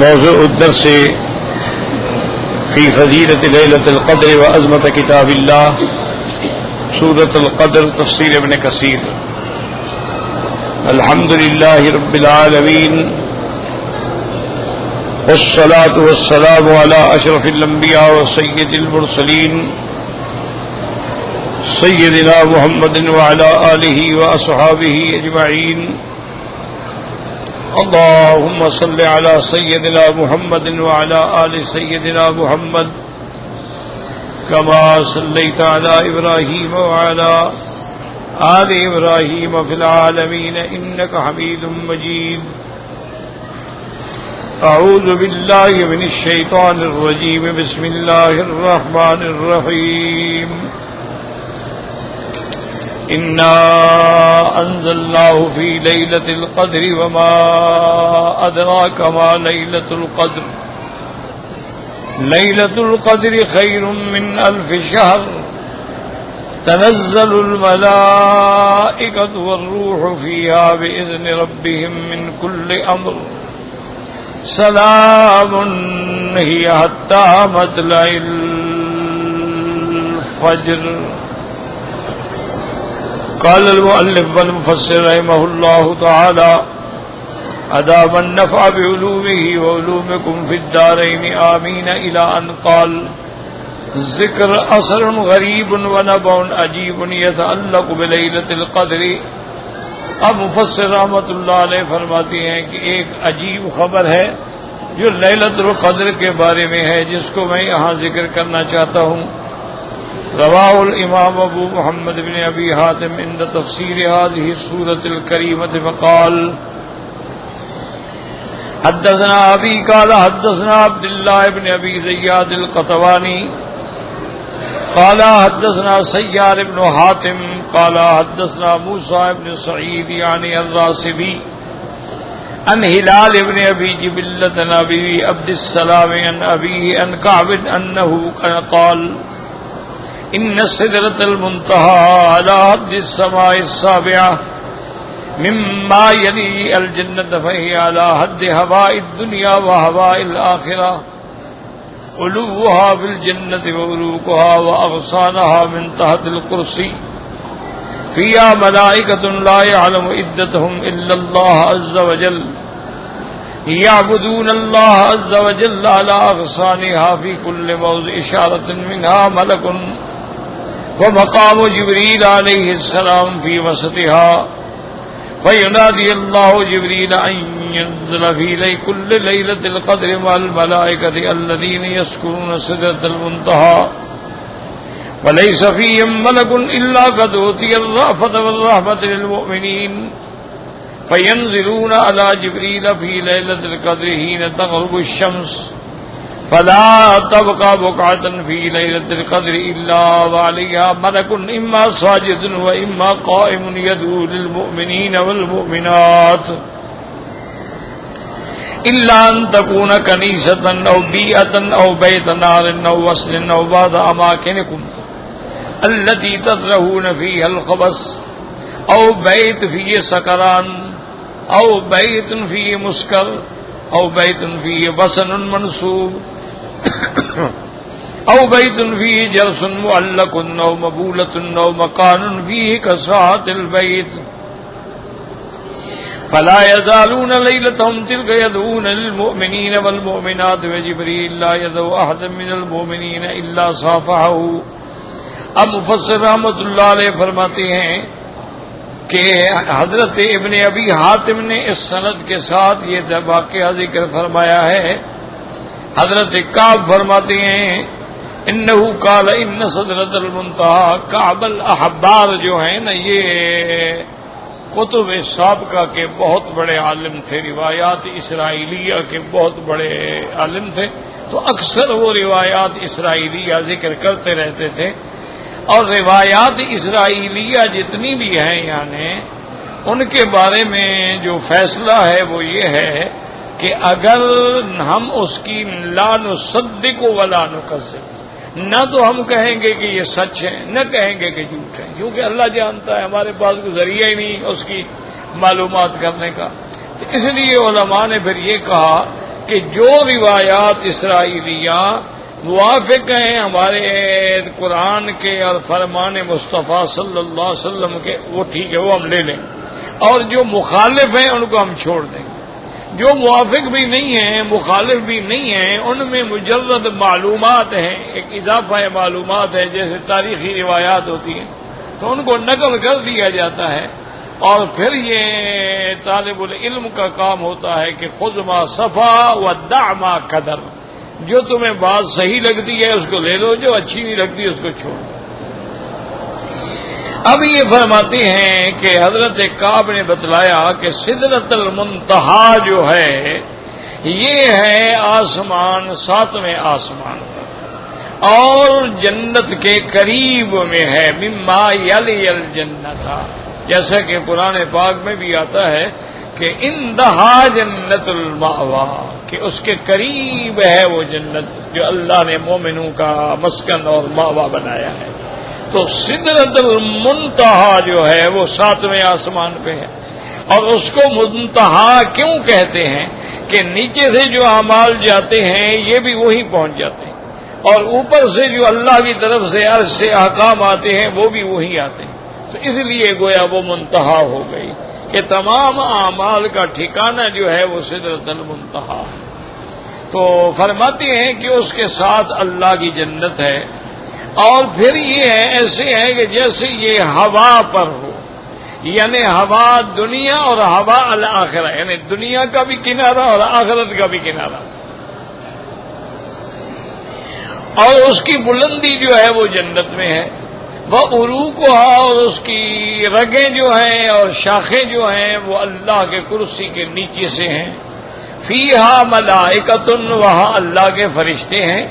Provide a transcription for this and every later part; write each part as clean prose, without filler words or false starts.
موضوع الدرس في فضيلة ليلة القدر وعظمة كتاب الله سورة القدر تفسير ابن كثير. الحمد لله رب العالمين والصلاة والسلام على أشرف الأنبياء وسيد المرسلين سيدنا محمد وعلى آله وأصحابه أجمعين. اللهم صل على سيدنا محمد وعلى آل سيدنا محمد كما صليت على إبراهيم وعلى آل إبراهيم في العالمين إنك حميد مجيد. أعوذ بالله من الشيطان الرجيم. بسم الله الرحمن الرحيم. إنا أنزلناه في ليلة القدر وما أدراك ما ليلة القدر. ليلة القدر خير من 1000 شهر. تنزل الملائكة والروح فيها بإذن ربهم من كل أمر. سلام هي حتى مطلع الفجر. قال المؤلف والمفسر رحمه الله تعالى أدام النفع بعلومه وعلومكم في الدارين آمين إلى أن قال ذکر اثر غریب ونبع عجیب یتعلق بلیلۃ القدر. اب مفسر رحمۃ اللہ علیہ فرماتے ہیں کہ ایک عجیب خبر ہے جو لیلۃ القدر کے بارے میں ہے جس کو میں یہاں ذکر کرنا چاہتا ہوں. رواہ الامام ابو محمد بن ابی حاتم عند تفسیر هذه السورۃ الکریمۃ فقال حدثنا ابی قال حدثنا عبد الله بن ابی زیاد القطوانی قال حدثنا سيار بن حاتم قال حدثنا موسى بن سعيد يعني الراسبي عن هلال بن ابي جبلة عن ابي عبد السلام عن ابيه عن كعب انه قال ان السدرة المنتهى على حد السماء السابعة مما يلي الجنة فهي على حد هواء الدنيا وهواء الآخرة. علوها في الجنة وعروقها وأغصانها من تحت الكرسي. فيها ملائكة لا يعلم عدتهم إلا الله عز وجل يعبدون الله عز وجل على أغصانها في كل موضع إشارة منها ملك ومقام جبريل عليه السلام في وسطها. فينادي الله جبريل أن ينزل في كل ليلة القدر مع الملائكة الذين يسكنون سدرة المنتهى وليس فيهم ملك إلا قد أوتي الرأفة والرحمة للمؤمنين. فينزلون على جبريل في ليلة القدر حين تغرب الشمس فلا تبقى بقعة في ليلة القدر إلا وعليها ملك إما ساجد وإما قائم يدعو للمؤمنين والمؤمنات إلا أن تكون كنيسة أو بيئة أو بيت نار أو وصل أو بعض أماكنكم التي تزرعون فيها الخبث أو بيت فيه سكران أو بيت فيه مسكر أو بيت فيه وثن منصوب أو بيت فيه جرس معلق أو مبولة أو مكان فيه كساحة البيت. فلا يزالون ليلتهم تلك يدعون للمؤمنين والمؤمنات وجبريل لا يدعو أحد من المؤمنين إلا صافحه. اب مفسر رحمۃ اللہ علیہ فرماتے ہیں کہ حضرت ابن ابی حاتم نے اس سند کے ساتھ یہ واقعہ ذکر فرمایا ہے. حضرت کعب فرماتے ہیں انہو قال ان صدرۃ المنتہا. کعب الاحبار جو ہیں نا یہ کتب سابقہ کے بہت بڑے عالم تھے، روایات اسرائیلیہ کے بہت بڑے عالم تھے، تو اکثر وہ روایات اسرائیلیہ ذکر کرتے رہتے تھے. اور روایات اسرائیلیہ جتنی بھی ہیں یعنی ان کے بارے میں جو فیصلہ ہے وہ یہ ہے کہ اگر ہم اس کی لا نصدق ولا نکذب، نہ تو ہم کہیں گے کہ یہ سچ ہے، نہ کہیں گے کہ جھوٹ ہے، کیونکہ اللہ جانتا ہے، ہمارے پاس کوئی ذریعہ ہی نہیں اس کی معلومات کرنے کا۔ تو اس لیے علماء نے پھر یہ کہا کہ جو روایات اسرائیلیہ موافق ہیں ہمارے قرآن کے اور فرمان مصطفیٰ صلی اللہ علیہ وسلم کے، وہ ٹھیک ہے، وہ ہم لے لیں، اور جو مخالف ہیں ان کو ہم چھوڑ دیں۔ جو موافق بھی نہیں ہیں، مخالف بھی نہیں ہیں، ان میں مجرد معلومات ہیں، ایک اضافہ معلومات ہے، جیسے تاریخی روایات ہوتی ہیں، تو ان کو نقل کر دیا جاتا ہے، اور پھر یہ طالب العلم کا کام ہوتا ہے کہ خذ ما صفا ودع ما قدر، جو تمہیں بات صحیح لگتی ہے اس کو لے لو، جو اچھی نہیں لگتی اس کو چھوڑ دو۔ اب یہ فرماتے ہیں کہ حضرت کعب نے بتلایا کہ سدرۃ المنتہا جو ہے یہ ہے آسمان، 7ویں آسمان پر، اور جنت کے قریب میں ہے، مما یلی الجنت، جیسا کہ قرآن پاک میں بھی آتا ہے کہ اندہا جنت المأوا، کہ اس کے قریب ہے وہ جنت جو اللہ نے مومنوں کا مسکن اور مأوا بنایا ہے۔ تو سدرۃ المنتہا جو ہے وہ 7ویں آسمان پہ ہے، اور اس کو منتہا کیوں کہتے ہیں کہ نیچے سے جو اعمال جاتے ہیں یہ بھی وہیں پہنچ جاتے ہیں، اور اوپر سے جو اللہ کی طرف سے عرش سے احکام آتے ہیں وہ بھی وہیں آتے ہیں، تو اس لیے گویا وہ منتہا ہو گئی کہ تمام اعمال کا ٹھکانہ جو ہے وہ سدرۃ المنتہا۔ تو فرماتے ہیں کہ اس کے ساتھ اللہ کی جنت ہے، اور پھر یہ ہے ایسے ہے کہ جیسے یہ ہوا پر ہو، یعنی ہوا دنیا اور ہوا الآخرہ، یعنی دنیا کا بھی کنارہ اور آخرت کا بھی کنارہ، اور اس کی بلندی جو ہے وہ جنت میں ہے، وہ عروقها، اور اس کی رگیں جو ہیں اور شاخیں جو ہیں وہ اللہ کے کرسی کے نیچے سے ہیں، فیہا ملائکۃ، وہاں اللہ کے فرشتے ہیں،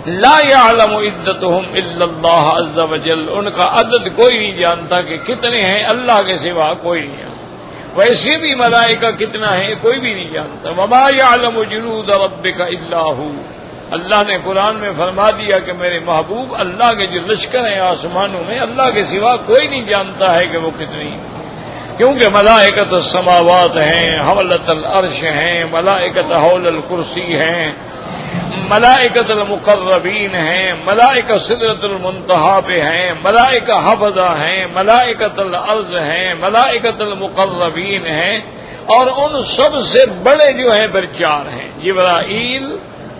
لا یعلم عدتهم الا اللہ عز وجل، ان کا عدد کوئی نہیں جانتا کہ کتنے ہیں، اللہ کے سوا کوئی نہیں جانتا، ویسے بھی ملائکہ کتنا ہے کوئی بھی نہیں جانتا، وما یعلم جنود ربک الا هو، اللہ نے قرآن میں فرما دیا کہ میرے محبوب اللہ کے جو لشکر ہیں آسمانوں میں، اللہ کے سوا کوئی نہیں جانتا ہے کہ وہ کتنی ہیں، کیونکہ ملائکۃ السماوات ہیں، حملۃ العرش ہیں، ملائکۃ حول الکرسی ہیں، ملائکۃ المقربین ہیں، ملائکہ سدرۃ المنتہا پہ ہیں، ملائکہ حفظہ ہیں، ملائکۃ الارض ہیں، ملائکۃ المقربین ہیں، اور ان سب سے بڑے جو ہیں پھر 4 ہیں، جبرائیل،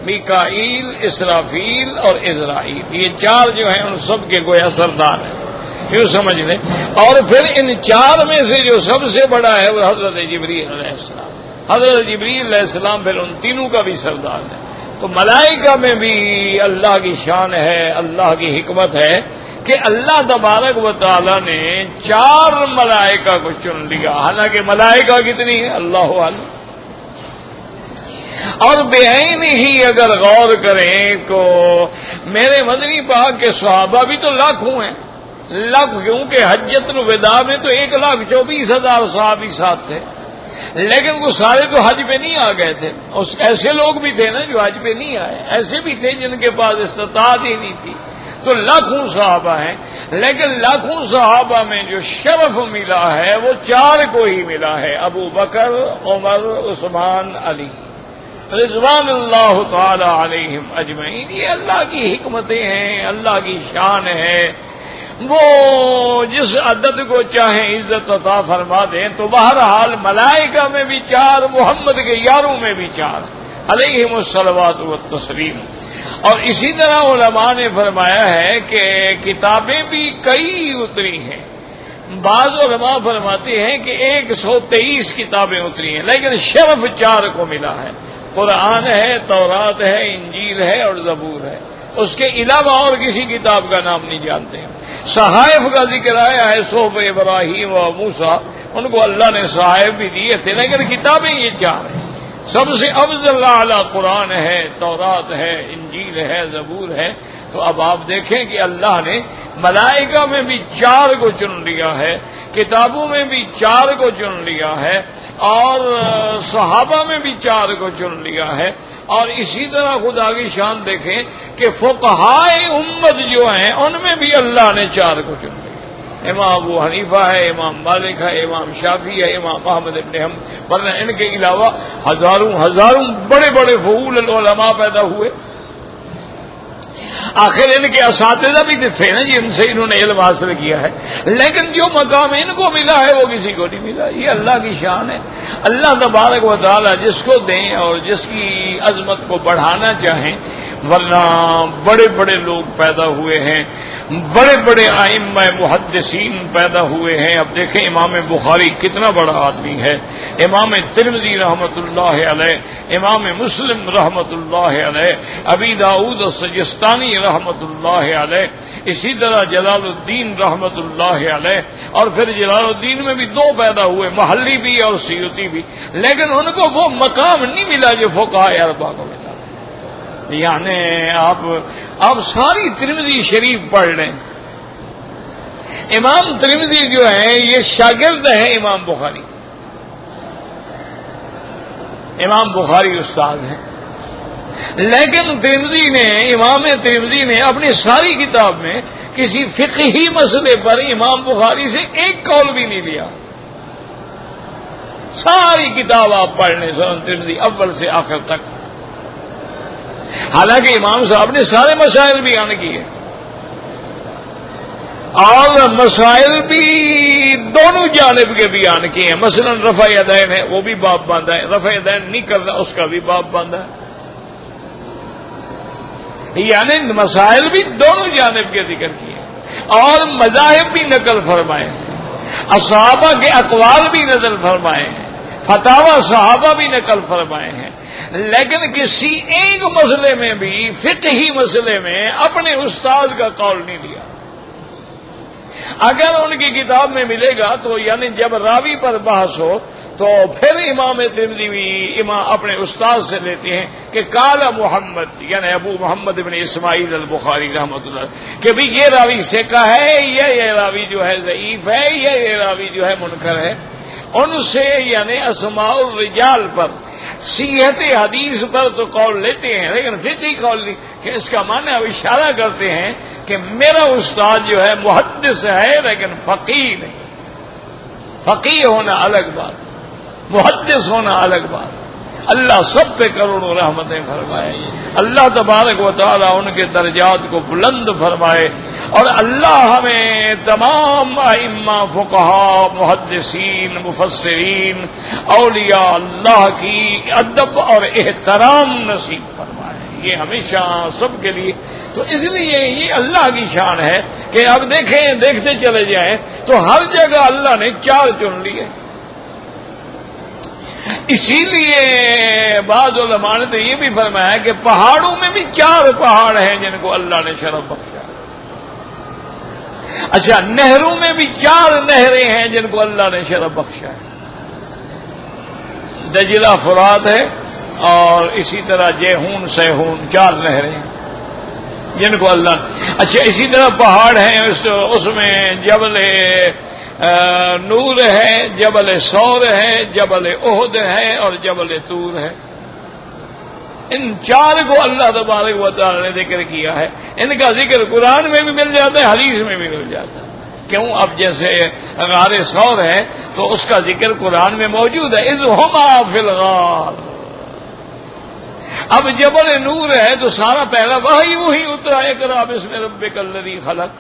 میکائیل، اسرافیل اور عزرائیل، یہ 4 جو ہیں ان سب کے گویا سردار ہیں، یوں سمجھ لیں، اور پھر ان 4 میں سے جو سب سے بڑا ہے وہ حضرت جبریل علیہ السلام، حضرت جبریل علیہ السلام پھر ان تینوں کا بھی سردار ہے۔ تو ملائکہ میں بھی اللہ کی شان ہے، اللہ کی حکمت ہے کہ اللہ تبارک و تعالی نے 4 ملائکہ کو چن لیا، حالانکہ ملائکہ کتنی ہے اللہ عالم، اور بے عین ہی اگر غور کریں تو میرے مدنی پاک کے صحابہ بھی تو لاکھوں ہیں، لاکھ، کیونکہ حجۃ الوداع میں تو 1,24,000 صحابی ساتھ تھے، لیکن وہ سارے تو حج پہ نہیں آ گئے تھے، ایسے لوگ بھی تھے نا جو حج پہ نہیں آئے، ایسے بھی تھے جن کے پاس استطاعت ہی نہیں تھی، تو لاکھوں صحابہ ہیں، لیکن لاکھوں صحابہ میں جو شرف ملا ہے وہ 4 کو ہی ملا ہے، ابو بکر، عمر، عثمان، علی رضوان اللہ تعالی علیہم اجمعین۔ یہ اللہ کی حکمتیں ہیں، اللہ کی شان ہے، وہ جس عدد کو چاہیں عزت عطا فرما دیں، تو بہرحال ملائکہ میں بھی 4، محمد کے یاروں میں بھی 4 علیہم الصلوات والتسلیم۔ اور اسی طرح علماء نے فرمایا ہے کہ کتابیں بھی کئی اتری ہیں، بعض علماء فرماتے ہیں کہ 123 کتابیں اتری ہیں، لیکن شرف 4 کو ملا ہے، قرآن ہے، تورات ہے، انجیل ہے اور زبور ہے، اس کے علاوہ اور کسی کتاب کا نام نہیں جانتے ہیں۔ صحائف کا ذکر آیا ہے، صحف ابراہیم و موسیٰ، ان کو اللہ نے صحائف بھی دیے تھے، لیکن کتابیں یہ 4 ہیں۔ سب سے افضل اعلیٰ قرآن ہے، تورات ہے، انجیل ہے، زبور ہے۔ تو اب آپ دیکھیں کہ اللہ نے ملائکہ میں بھی 4 کو چن لیا ہے، کتابوں میں بھی 4 کو چن لیا ہے، اور صحابہ میں بھی 4 کو چن لیا ہے، اور اسی طرح خدا کی شان دیکھیں کہ فقہائے امت جو ہیں ان میں بھی اللہ نے 4 کو چن لیا، امام ابو حنیفہ ہے، امام مالک ہے، امام شافعی ہے، امام احمد ابن حنبل، ورنہ ان کے علاوہ ہزاروں بڑے بڑے فضول العلماء پیدا ہوئے. آخر ان کے اساتذہ بھی تھے نا جی، ان سے انہوں نے علم حاصل کیا ہے، لیکن جو مقام ان کو ملا ہے وہ کسی کو نہیں ملا. یہ اللہ کی شان ہے. اللہ تبارک و تعالی جس کو دیں اور جس کی عظمت کو بڑھانا چاہیں، ورنہ بڑے بڑے لوگ پیدا ہوئے ہیں، بڑے بڑے ائمہ محدثین پیدا ہوئے ہیں. اب دیکھیں امام بخاری کتنا بڑا آدمی ہے، امام ترمذی رحمۃ اللہ علیہ، امام مسلم رحمۃ اللہ علیہ، ابی داؤد السجستانی رحمۃ اللہ علیہ، اسی طرح جلال الدین رحمۃ اللہ علیہ، اور پھر جلال الدین میں بھی دو پیدا ہوئے، محلی بھی اور سیوطی بھی، لیکن ان کو وہ مقام نہیں ملا جو فقہاء اربعہ کو ملا. یعنی آپ ساری ترمذی شریف پڑھ لیں. امام ترمذی جو ہے یہ شاگرد ہے امام بخاری، امام بخاری استاد ہیں، لیکن امام ترمذی نے اپنی ساری کتاب میں کسی فقہی مسئلے پر امام بخاری سے ایک قول بھی نہیں لیا. ساری کتاب آپ پڑھ لیں سنن ترمذی اول سے آخر تک. حالانکہ امام صاحب نے سارے مسائل بیان کیے، اور مسائل بھی دونوں جانب کے بیان کیے ہیں. مثلا رفع یدین ہے، وہ بھی باب باندھا ہے، رفع یدین نہیں کرنا اس کا بھی باب باندھا ہے. یعنی مسائل بھی دونوں جانب کے ذکر کیے، اور مذاہب بھی نقل فرمائے، صحابہ کے اقوال بھی نقل فرمائے ہیں، فتاوی صحابہ بھی نقل فرمائے ہیں. لیکن کسی ایک مسئلے میں بھی، فقہی مسئلے میں، اپنے استاد کا قول نہیں دیا. اگر ان کی کتاب میں ملے گا تو یعنی جب راوی پر بحث ہو تو پھر امام ترمذی بھی اپنے استاد سے لیتے ہیں کہ قال محمد، یعنی ابو محمد بن اسماعیل البخاری رحمۃ اللہ، کہ بھی یہ راوی ثقہ ہے، یہ راوی جو ہے ضعیف ہے، یہ راوی جو ہے منکر ہے. ان سے یعنی اسماء الرجال پر، صحت حدیث پر تو قول لیتے ہیں، لیکن فقہی قول نہیں. کہ اس کا معنی اب اشارہ کرتے ہیں کہ میرا استاد جو ہے محدث ہے لیکن فقیہ نہیں. فقیہ ہونا الگ بات، محدث ہونا الگ بات. اللہ سب پہ کروڑوں رحمتیں فرمائے. اللہ تبارک و تعالی ان کے درجات کو بلند فرمائے، اور اللہ ہمیں تمام ائمہ، فقہاء، محدثین، مفسرین، اولیاء اللہ کی ادب اور احترام نصیب فرمائے. یہ ہمیشہ سب کے لیے. تو اس لیے یہ اللہ کی شان ہے کہ اب دیکھتے چلے جائیں تو ہر جگہ اللہ نے چار چن لیے. اسی لیے بعض علماء نے تو یہ بھی فرمایا کہ پہاڑوں میں بھی چار پہاڑ ہیں جن کو اللہ نے شرف بخشا. اچھا، نہروں میں بھی چار نہریں ہیں جن کو اللہ نے شرف بخشا ہے. دجلہ، فرات ہے، اور اسی طرح جیہون، سیہون، چار نہریں جن کو اللہ. اچھا، اسی طرح پہاڑ ہیں، اس میں جبل نور ہے، جبل سور ہے، جبل احد ہے، اور جبل طور ہے. ان چار کو اللہ تبارک و تعالی نے ذکر کیا ہے. ان کا ذکر قرآن میں بھی مل جاتا ہے، حدیث میں بھی مل جاتا ہے. کیوں؟ اب جیسے غار ثور ہے تو اس کا ذکر قرآن میں موجود ہے، اذ ہما فی الغار. اب جبل نور ہے تو سارا پہلا وہی اترا، اقرا بسم ربک الذی خلق.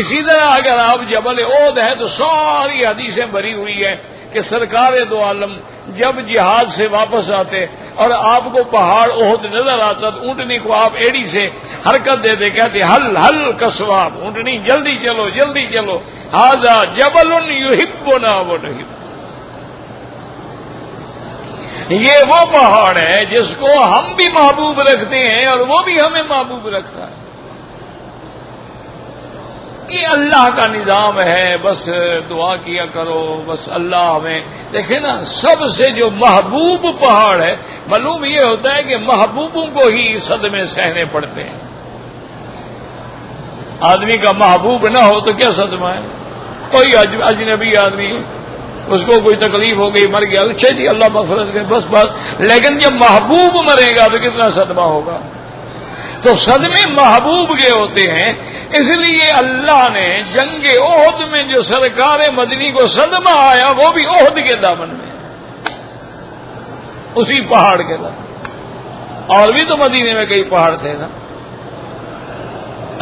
اسی طرح اگر آپ جبل احد ہے تو ساری حدیثیں بھری ہوئی ہیں کہ سرکار دو عالم جب جہاد سے واپس آتے اور آپ کو پہاڑ احد نظر آتا تو اونٹنی کو آپ ایڑی سے حرکت دیتے، کہتے ہل ہل کسواب، اونٹنی جلدی چلو جلدی چلو، ھذا جبل یحبنا ونحب. یہ وہ پہاڑ ہے جس کو ہم بھی محبوب رکھتے ہیں اور وہ بھی ہمیں محبوب رکھتا ہے. یہ اللہ کا نظام ہے. بس دعا کیا کرو، بس اللہ ہمیں. دیکھیں نا، سب سے جو محبوب پہاڑ ہے، معلوم یہ ہوتا ہے کہ محبوبوں کو ہی صدمے سہنے پڑتے ہیں. آدمی کا محبوب نہ ہو تو کیا صدمہ ہے؟ کوئی اجنبی آدمی، اس کو کوئی تکلیف ہو گئی، مر گیا، اچھا جی اللہ مغفرت کرے، بس. لیکن جب محبوب مرے گا تو کتنا صدمہ ہوگا. تو صدمے محبوب کے ہوتے ہیں. اس لیے اللہ نے جنگ احد میں جو سرکار مدنی کو صدمہ آیا وہ بھی احد کے دامن میں، اسی پہاڑ کے دامن. اور بھی تو مدینے میں کئی پہاڑ تھے نا.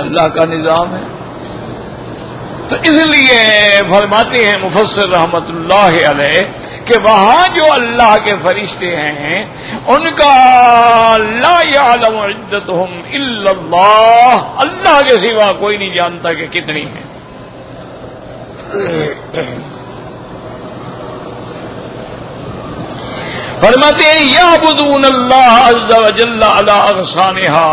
اللہ کا نظام ہے. تو اس لیے فرماتے ہیں مفسر رحمت اللہ علیہ کہ وہاں جو اللہ کے فرشتے ہیں ان کا لا یعلم عدتهم الا اللہ، اللہ کے سوا کوئی نہیں جانتا کہ کتنی ہیں. فرماتے ہیں یعبدون اللہ عز وجل علی اغصانها،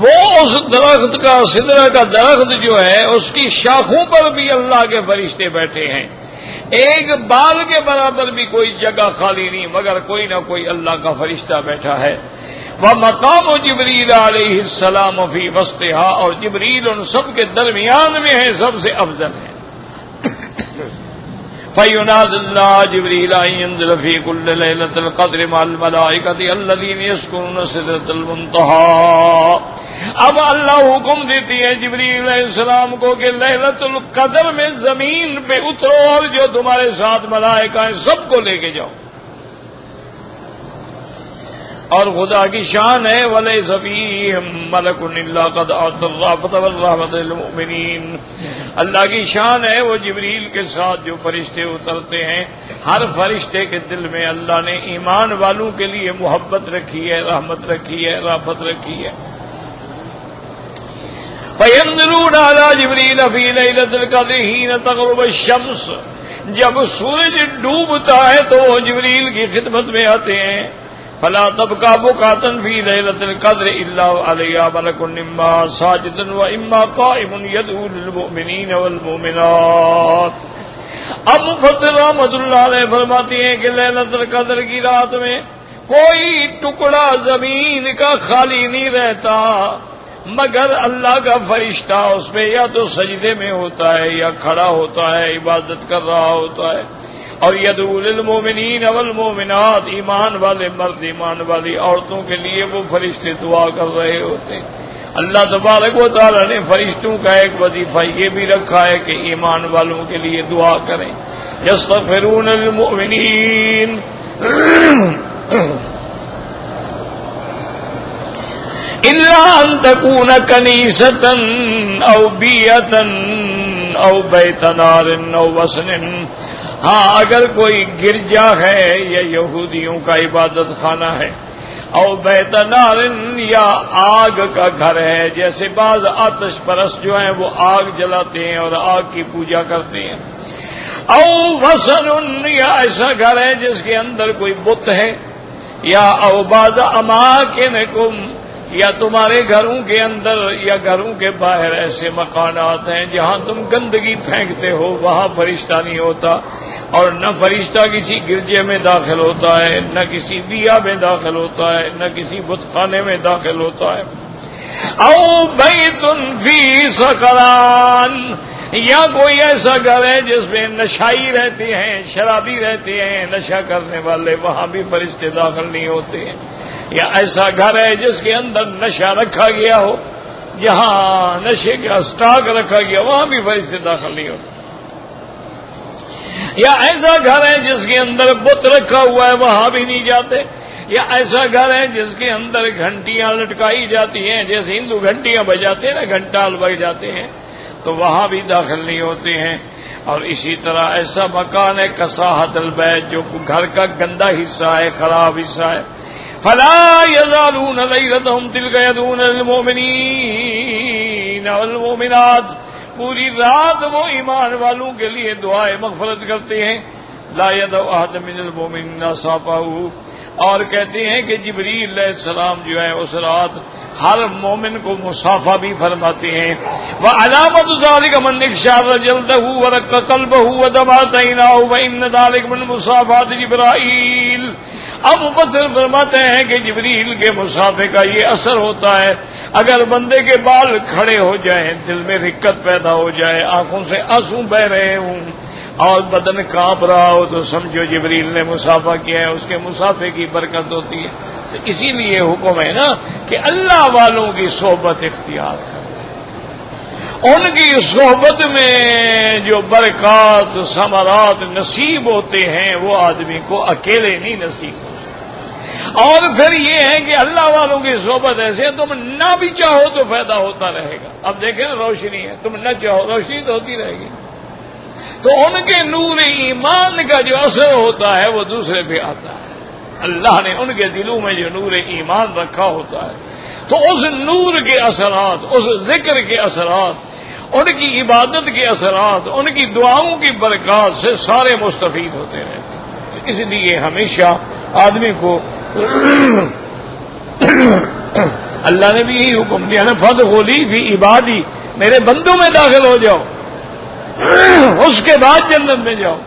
وہ اس درخت کا سدرہ کا درخت جو ہے اس کی شاخوں پر بھی اللہ کے فرشتے بیٹھے ہیں. ایک بال کے برابر بھی کوئی جگہ خالی نہیں مگر کوئی نہ کوئی اللہ کا فرشتہ بیٹھا ہے. ومقام جبریل علیہ السلام فی وسطها، اور جبریل ان سب کے درمیان میں ہے، سب سے افضل ہے. فَيُنَادِ اللَّهُ جِبْرِيلَ أَن يَنزِلَ فِي كُلِّ لَيْلَةٍ الْقَدْرِ مَعَ الْمَلَائِكَةِ الَّذِينَ يَسْكُنُونَ سِدْرَةَ الْمُنتَهَىٰ. اب اللہ حکم دیتی ہے جبریل علیہ السلام کو کہ لیلۃ القدر میں زمین پہ اترو اور جو تمہارے ساتھ ملائکہ ہیں سب کو لے کے جاؤ. اور خدا کی شان ہے وَلَيْسَ فِيهِم مَلَكٌ إِلَّا قَدْ أَعْطَى الرَّحْمَةَ وَالرَّحْمَةَ لِلْمُؤْمِنِينَ. اللہ کی شان ہے وہ جبریل کے ساتھ جو فرشتے اترتے ہیں، ہر فرشتے کے دل میں اللہ نے ایمان والوں کے لیے محبت رکھی ہے، رحمت رکھی ہے، رافت رکھی ہے. فَيَنزِلُونَ عَلَىٰ جِبْرِيلَ فِي لَيْلَةِ الْقَدْرِ حِينَ تَغْرُبُ الشَّمْسُ. جب سورج ڈوبتا ہے تو وہ جبریل کی خدمت میں آتے ہیں. فلا تبقى بكاة في ليلة القدر إلا عليها ملك إما ساجدا وإما قائم يدعو للمؤمنين والمؤمنات. اب مفسر رحمۃ اللہ علیہ فرماتی ہیں کہ لیلۃ القدر کی رات میں کوئی ٹکڑا زمین کا خالی نہیں رہتا مگر اللہ کا فرشتہ اس پہ یا تو سجدے میں ہوتا ہے یا کھڑا ہوتا ہے، عبادت کر رہا ہوتا ہے. اور یدعو للمؤمنین والمؤمنات، ایمان والے مرد ایمان والی عورتوں کے لیے وہ فرشتے دعا کر رہے ہوتے ہیں. اللہ تبارک و تعالی نے فرشتوں کا ایک وظیفہ یہ بھی رکھا ہے کہ ایمان والوں کے لیے دعا کریں. یستغفرون للمؤمنین الا ان تکون کنیسۃ او بیۃ او بیت نار او وثن. ہاں اگر کوئی گرجا ہے یا یہودیوں کا عبادت خانہ ہے، او بیت نار یا آگ کا گھر ہے، جیسے بعض آتش پرست جو ہیں وہ آگ جلاتے ہیں اور آگ کی پوجا کرتے ہیں. او وثن یا ایسا گھر ہے جس کے اندر کوئی بت ہے، یا او بعض اماکنکم یا تمہارے گھروں کے اندر یا گھروں کے باہر ایسے مکانات ہیں جہاں تم گندگی پھینکتے ہو، وہاں فرشتہ نہیں ہوتا. اور نہ فرشتہ کسی گرجے میں داخل ہوتا ہے، نہ کسی دیا میں داخل ہوتا ہے، نہ کسی بت خانے میں داخل ہوتا ہے. او بیت فی سکران یا کوئی ایسا گھر ہے جس میں نشائی رہتے ہیں، شرابی رہتے ہیں، نشہ کرنے والے، وہاں بھی فرشتے داخل نہیں ہوتے ہیں. یا ایسا گھر ہے جس کے اندر نشہ رکھا گیا ہو، جہاں نشے کا اسٹاک رکھا گیا وہاں بھی فرشتے داخل نہیں ہوتے. یا ایسا گھر ہے جس کے اندر بت رکھا ہوا ہے وہاں بھی نہیں جاتے. یا ایسا گھر ہے جس کے اندر گھنٹیاں لٹکائی جاتی ہیں، جیسے ہندو گھنٹیاں بجاتے ہیں نا، گھنٹال بج جاتے ہیں، تو وہاں بھی داخل نہیں ہوتے ہیں. اور اسی طرح ایسا مکان ہے کساحت البیت جو گھر کا گندا حصہ ہے، خراب حصہ ہے. فلا یزالون لیلتهم تلک یدعون للمؤمنین والمؤمنات. پوری رات وہ ایمان والوں کے لیے دعائے مغفرت کرتے ہیں. لا يدع احد من المؤمنین صافه. اور کہتے ہیں کہ جبریل علیہ السلام جو ہے اس رات ہر مومن کو مصافحہ بھی فرماتے ہیں. وعلامۃ ذلک من اکشار جلدہ ورق قلبہ ودمعت عیناہ وان ذلک من مصافحات جبرائیل. اب مفسر فرماتے ہیں کہ جبریل کے مصافحے کا یہ اثر ہوتا ہے اگر بندے کے بال کھڑے ہو جائیں، دل میں رقت پیدا ہو جائے، آنکھوں سے آنسو بہ رہے ہوں اور بدن کانپ رہا ہو تو سمجھو جبریل نے مصافحہ کیا ہے، اس کے مصافحے کی برکت ہوتی ہے. تو اسی لیے حکم ہے نا کہ اللہ والوں کی صحبت اختیار کرو، ان کی صحبت میں جو برکات ثمرات نصیب ہوتے ہیں وہ آدمی کو اکیلے نہیں نصیب ہوتے۔ اور پھر یہ ہے کہ اللہ والوں کی صحبت ایسے تم نہ بھی چاہو تو فائدہ ہوتا رہے گا۔ اب دیکھیں نا، روشنی ہے، تم نہ چاہو روشنی تو ہوتی رہے گی، تو ان کے نور ایمان کا جو اثر ہوتا ہے وہ دوسرے پہ آتا ہے۔ اللہ نے ان کے دلوں میں جو نور ایمان رکھا ہوتا ہے تو اس نور کے اثرات، اس ذکر کے اثرات، ان کی عبادت کے اثرات، ان کی دعاؤں کی برکات سے سارے مستفید ہوتے رہتے ہیں۔ اس لیے ہمیشہ آدمی کو اللہ نے بھی یہی حکم دیا نا، فادخلی فی عبادی، میرے بندوں میں داخل ہو جاؤ، اس کے بعد جنت میں جاؤ۔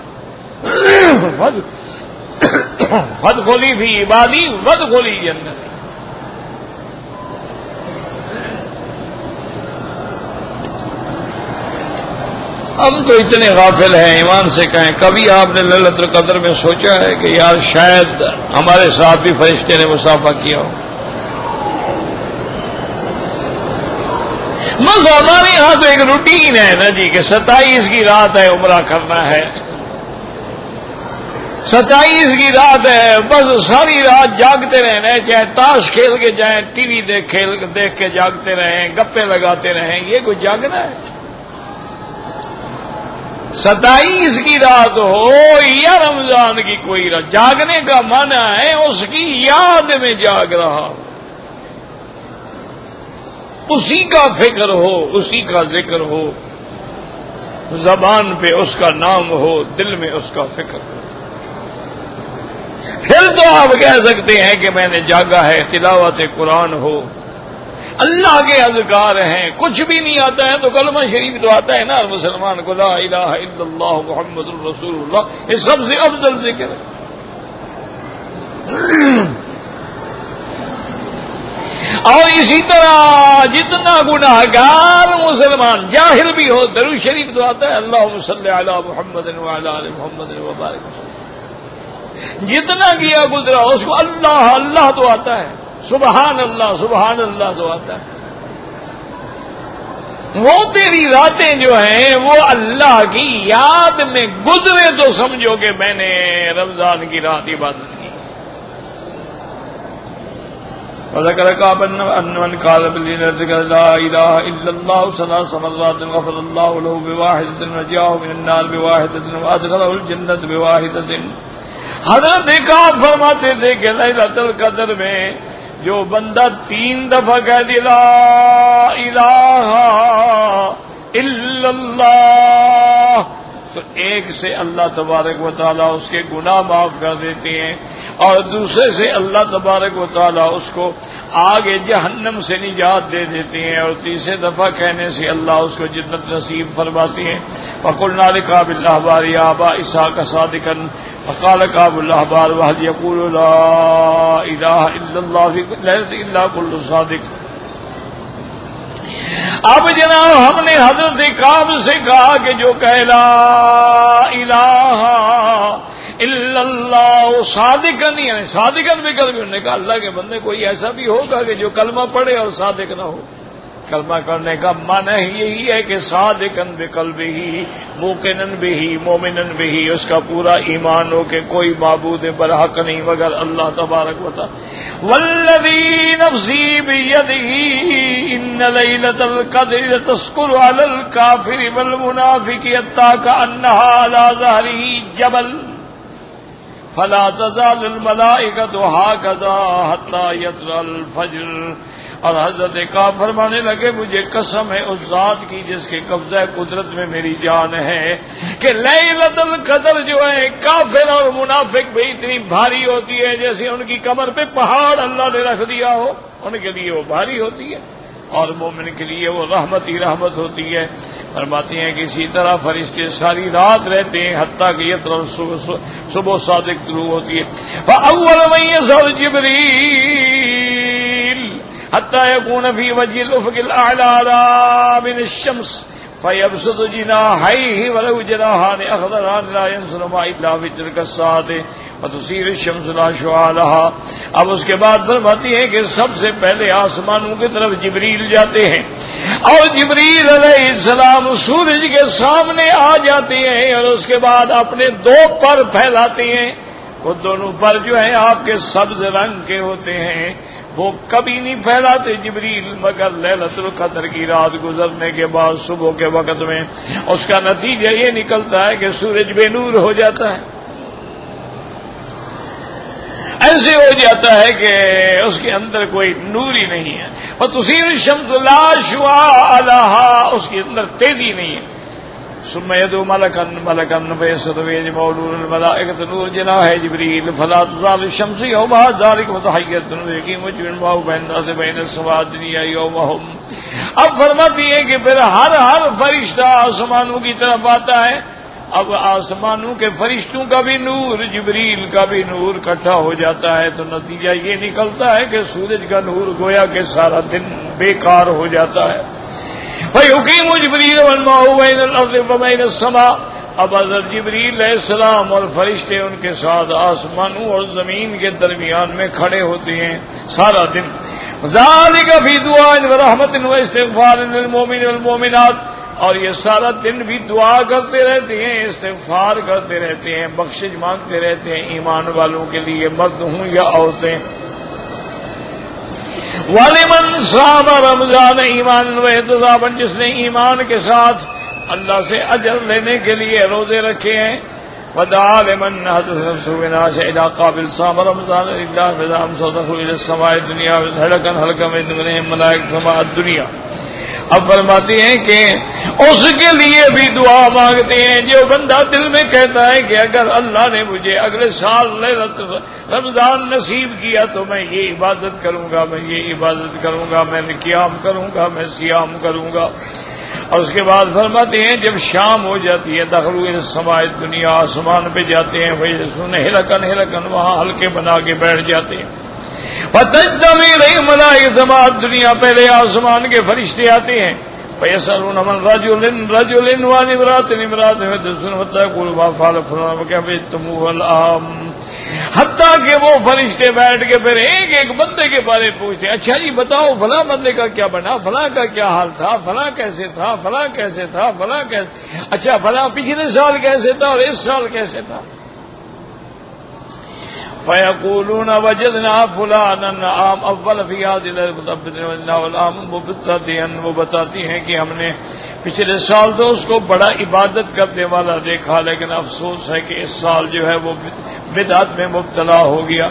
فادخلی فی عبادی وادخلی جنت۔ ہم تو اتنے غافل ہیں، ایمان سے کہیں کبھی آپ نے لیلۃ القدر میں سوچا ہے کہ یار شاید ہمارے ساتھ بھی فرشتے نے مصافحہ کیا ہو؟ بس ہمارے یہاں تو ایک روٹین ہے نا جی کہ 27 کی رات ہے، عمرہ کرنا ہے، 27 کی رات ہے، بس ساری رات جاگتے رہنا ہے، چاہے تاش کھیل کے جائیں، ٹی وی دیکھ کے جاگتے رہیں، گپے لگاتے رہیں، یہ کوئی جاگنا ہے؟ 27 کی رات ہو یا رمضان کی کوئی رات، جاگنے کا معنی ہے اس کی یاد میں جاگ رہا ہو، اسی کا فکر ہو، اسی کا ذکر ہو، زبان پہ اس کا نام ہو، دل میں اس کا فکر ہو، پھر تو آپ کہہ سکتے ہیں کہ میں نے جاگا ہے۔ تلاوت قرآن ہو، اللہ کے اذکار ہیں، کچھ بھی نہیں آتا ہے تو کلمہ شریف تو آتا ہے نا مسلمان کو، لا الہ الا اللہ محمد الرسول اللہ، یہ سب سے افضل ذکر ہے۔ اور اسی طرح جتنا گناہگار مسلمان جاہل بھی ہو، درود شریف تو آتا ہے، اللہم صلی علی محمد وعلی آل محمد وبارک وسلم، جتنا کیا گزرا اس کو اللہ اللہ تو آتا ہے، سبحان اللہ تو آتا ہے۔ وہ تیری راتیں جو ہیں وہ اللہ کی یاد میں گزرے تو سمجھو کہ میں نے رمضان کی رات عبادت کی۔ وذكر كعب أن من قال بالذكر لا إله إلا الله 3 مرات غفر الله له بواحدة وجاءه من النار بواحدة وأدخله الجنة بواحدة۔ حضرت کعب فرماتے تھے کہ لیلۃ القدر میں جو بندہ 3 دفعہ کہہ دے لا الہ الا اللہ تو ایک سے اللہ تبارک و تعالیٰ اس کے گناہ معاف کر دیتے ہیں، اور دوسرے سے اللہ تبارک و تعالیٰ اس کو آگے جہنم سے نجات دے دیتے ہیں، اور تیسرے دفعہ کہنے سے اللہ اس کو جنت نصیب فرماتے ہیں۔ فقلنا لكعب الأحبار يا أبا إسحاق صادقا فقال كعب الأحبار وهل يقول لا إله إلا الله في ليلة إلا كل صادق۔ اب جناب ہم نے حضرت کعب سے کہا کہ جو کہے لا الہ الا اللہ صادقاً، یعنی صادقاً بھی قلبی، انہوں نے کہا اللہ کے بندے کوئی ایسا بھی ہوگا کہ جو کلمہ پڑھے اور صادق نہ ہو؟ کلمہ کرنے کا معنی یہی ہے کہ صادقاً بقلبہ موقناً بہ مومناً بہ، اس کا پورا ایمان ہو کہ کوئی معبود برحق نہیں مگر اللہ تبارک و تعالی۔ والذی نفسی بیدہ ان لیلۃ القدر تسکر علی الکافر والمنافق حتی کأنہا علی ظہرہ جبل فلا تزال الملائکۃ ھکذا حتی یطلع الفجر۔ اور حضرت کعب فرمانے لگے مجھے قسم ہے اس ذات کی جس کے قبضہ قدرت میں میری جان ہے کہ لیلۃ القدر جو ہے کافر اور منافق بھی اتنی بھاری ہوتی ہے جیسے ان کی کمر پہ پہاڑ اللہ نے رکھ دیا ہو، ان کے لیے وہ بھاری ہوتی ہے، اور مومن کے لیے وہ رحمت ہی رحمت ہوتی ہے۔ فرماتی ہیں کہ اسی طرح فرشتے ساری رات رہتے ہیں حتیٰ کہ یہ طرح صبح صادق طلوع ہوتی ہے۔ فاول من يظهر جبريل حتى يكون في وجه الأفق الأعلى من الشمس فَيَبْسُطُ جِنَاحَيْهِ وَلَهُ جَنَاحَانِ أَخْضَرَانِ لَا يَنْزِلُ مَا إِلَّا فِي تِلْكَ السَّاعَةِ وَتُصِيرُ الشَّمْسُ لَا شُعَاعَ لَهَا۔ اب اس کے بعد فرماتی ہے کہ سب سے پہلے آسمانوں کی طرف جبریل جاتے ہیں، اور جبریل علیہ السلام سورج کے سامنے آ جاتے ہیں، اور اس کے بعد اپنے دو پر پھیلاتے ہیں۔ وہ دونوں پر جو ہیں آپ کے سبز رنگ کے ہوتے ہیں، وہ کبھی نہیں پھیلاتے جبریل مگر لیلۃ القدر کی رات گزرنے کے بعد صبح کے وقت میں۔ اس کا نتیجہ یہ نکلتا ہے کہ سورج بے نور ہو جاتا ہے، ایسے ہو جاتا ہے کہ اس کے اندر کوئی نور ہی نہیں ہے۔ وَتُصِيرُ الشَّمْسُ لَا شُعَاعَ لَهَا، اس کے اندر تیزی نہیں ہے۔ ثم يدعو ملكا فيسر بيده نور الملائكة نور جناح جبريل فلا تزال الشمس يومها ذلك متحيرة يقيم وجه الماء بين الأرض بين السماء الدنيا يومهم۔ اب فرماتی ہے کہ پھر ہر فرشتہ آسمانوں کی طرف آتا ہے۔ اب آسمانوں کے فرشتوں کا بھی نور، جبریل کا بھی نور اکٹھا ہو جاتا ہے، تو نتیجہ یہ نکلتا ہے کہ سورج کا نور گویا کہ سارا دن بیکار ہو جاتا ہے۔ فَيُقِيمُ جِبْرِيلُ وَالْمَاءُ بَيْنَ الْأَرْضِ وَبَيْنَ السَّمَاءِ، اب حضرت جبریل علیہ السلام اور فرشتے ان کے ساتھ آسمانوں اور زمین کے درمیان میں کھڑے ہوتے ہیں سارا دن۔ ذَلِكَ فِي دُعَاءٍ وَرَحْمَةٍ وَاسْتِغْفَارٍ لِلْمُؤْمِنِينَ وَالْمُؤْمِنَاتِ، اور یہ سارا دن بھی دعا کرتے رہتے ہیں، استغفار کرتے رہتے ہیں، بخشش مانگتے رہتے ہیں ایمان والوں کے لیے، مرد ہوں یا عورتیں۔ وَلِمَنْ صَامَ رَمَضَانَ ایمانا وَاحْتِسابًا، جس نے ایمان کے ساتھ اللہ سے اجر لینے کے لیے روزے رکھے ہیں۔ وَدَعَا لِمَنْ حَدَثَ نَفْسَهُ بِنَاشِ إِلَىٰ قَابِلٍ صَامَ رَمَضَانَ لِلَّهِ فَإِذَا أَمْسَكَهُ إِلَى السَّمَاءِ الدُّنْيَا حَلَقًا حَلَقًا مِنْ دُونِهِمْ مَلَائِكَةُ سَمَاءِ الدُّنْيَا۔ اب فرماتی ہیں کہ اس کے لیے بھی دعا مانگتے ہیں جو بندہ دل میں کہتا ہے کہ اگر اللہ نے مجھے اگلے سال رمضان نصیب کیا تو میں یہ عبادت کروں گا، میں یہ عبادت کروں گا، میں قیام کروں گا، میں صیام کروں گا۔ اور اس کے بعد فرماتے ہیں جب شام ہو جاتی ہے دخلوا الی السماء الدنیا، آسمان پہ جاتے ہیں، ہلکن ہلکن وہاں ہلکے بنا کے بیٹھ جاتے ہیں۔ فَتَجْتَمِعُ إِلَيْهِمْ مَلَائِكَةُ السَّمَاءِ الدُّنْيَا، پہلے آسمان کے فرشتے آتے ہیں، فَيَسْأَلُونَ مَنْ رَجُلٍ وَعَنِ امْرَأَةٍ فَيَحْدِثُونَ حَتَّى يَقُولُوا مَا فَعَلَ فُلَانٌ وَكَيْفَ اجْتَمَعُوا الْعَامُ، حتیٰ کہ وہ فرشتے بیٹھ کے پھر ایک ایک بندے کے بارے پوچھتے ہیں، اچھا جی بتاؤ فلاں بندے کا کیا بنا، فلاں کا کیا حال تھا، فلاں کیسے تھا، فلاں کیسے تھا، فلاں کیسے، اچھا فلاں پچھلے سال کیسے تھا اور اس سال کیسے تھا۔ فَيَقُولُونَ وَجَدْنَا فُلَانًا عَامَ أَوَّلَ فِي هَٰذِهِ الْأَرْضِ والعام، وہ بتاتی ہیں کہ ہم نے پچھلے سال تو اس کو بڑا عبادت کرنے والا دیکھا، لیکن افسوس ہے کہ اس سال جو ہے وہ بدعت میں مبتلا ہو گیا۔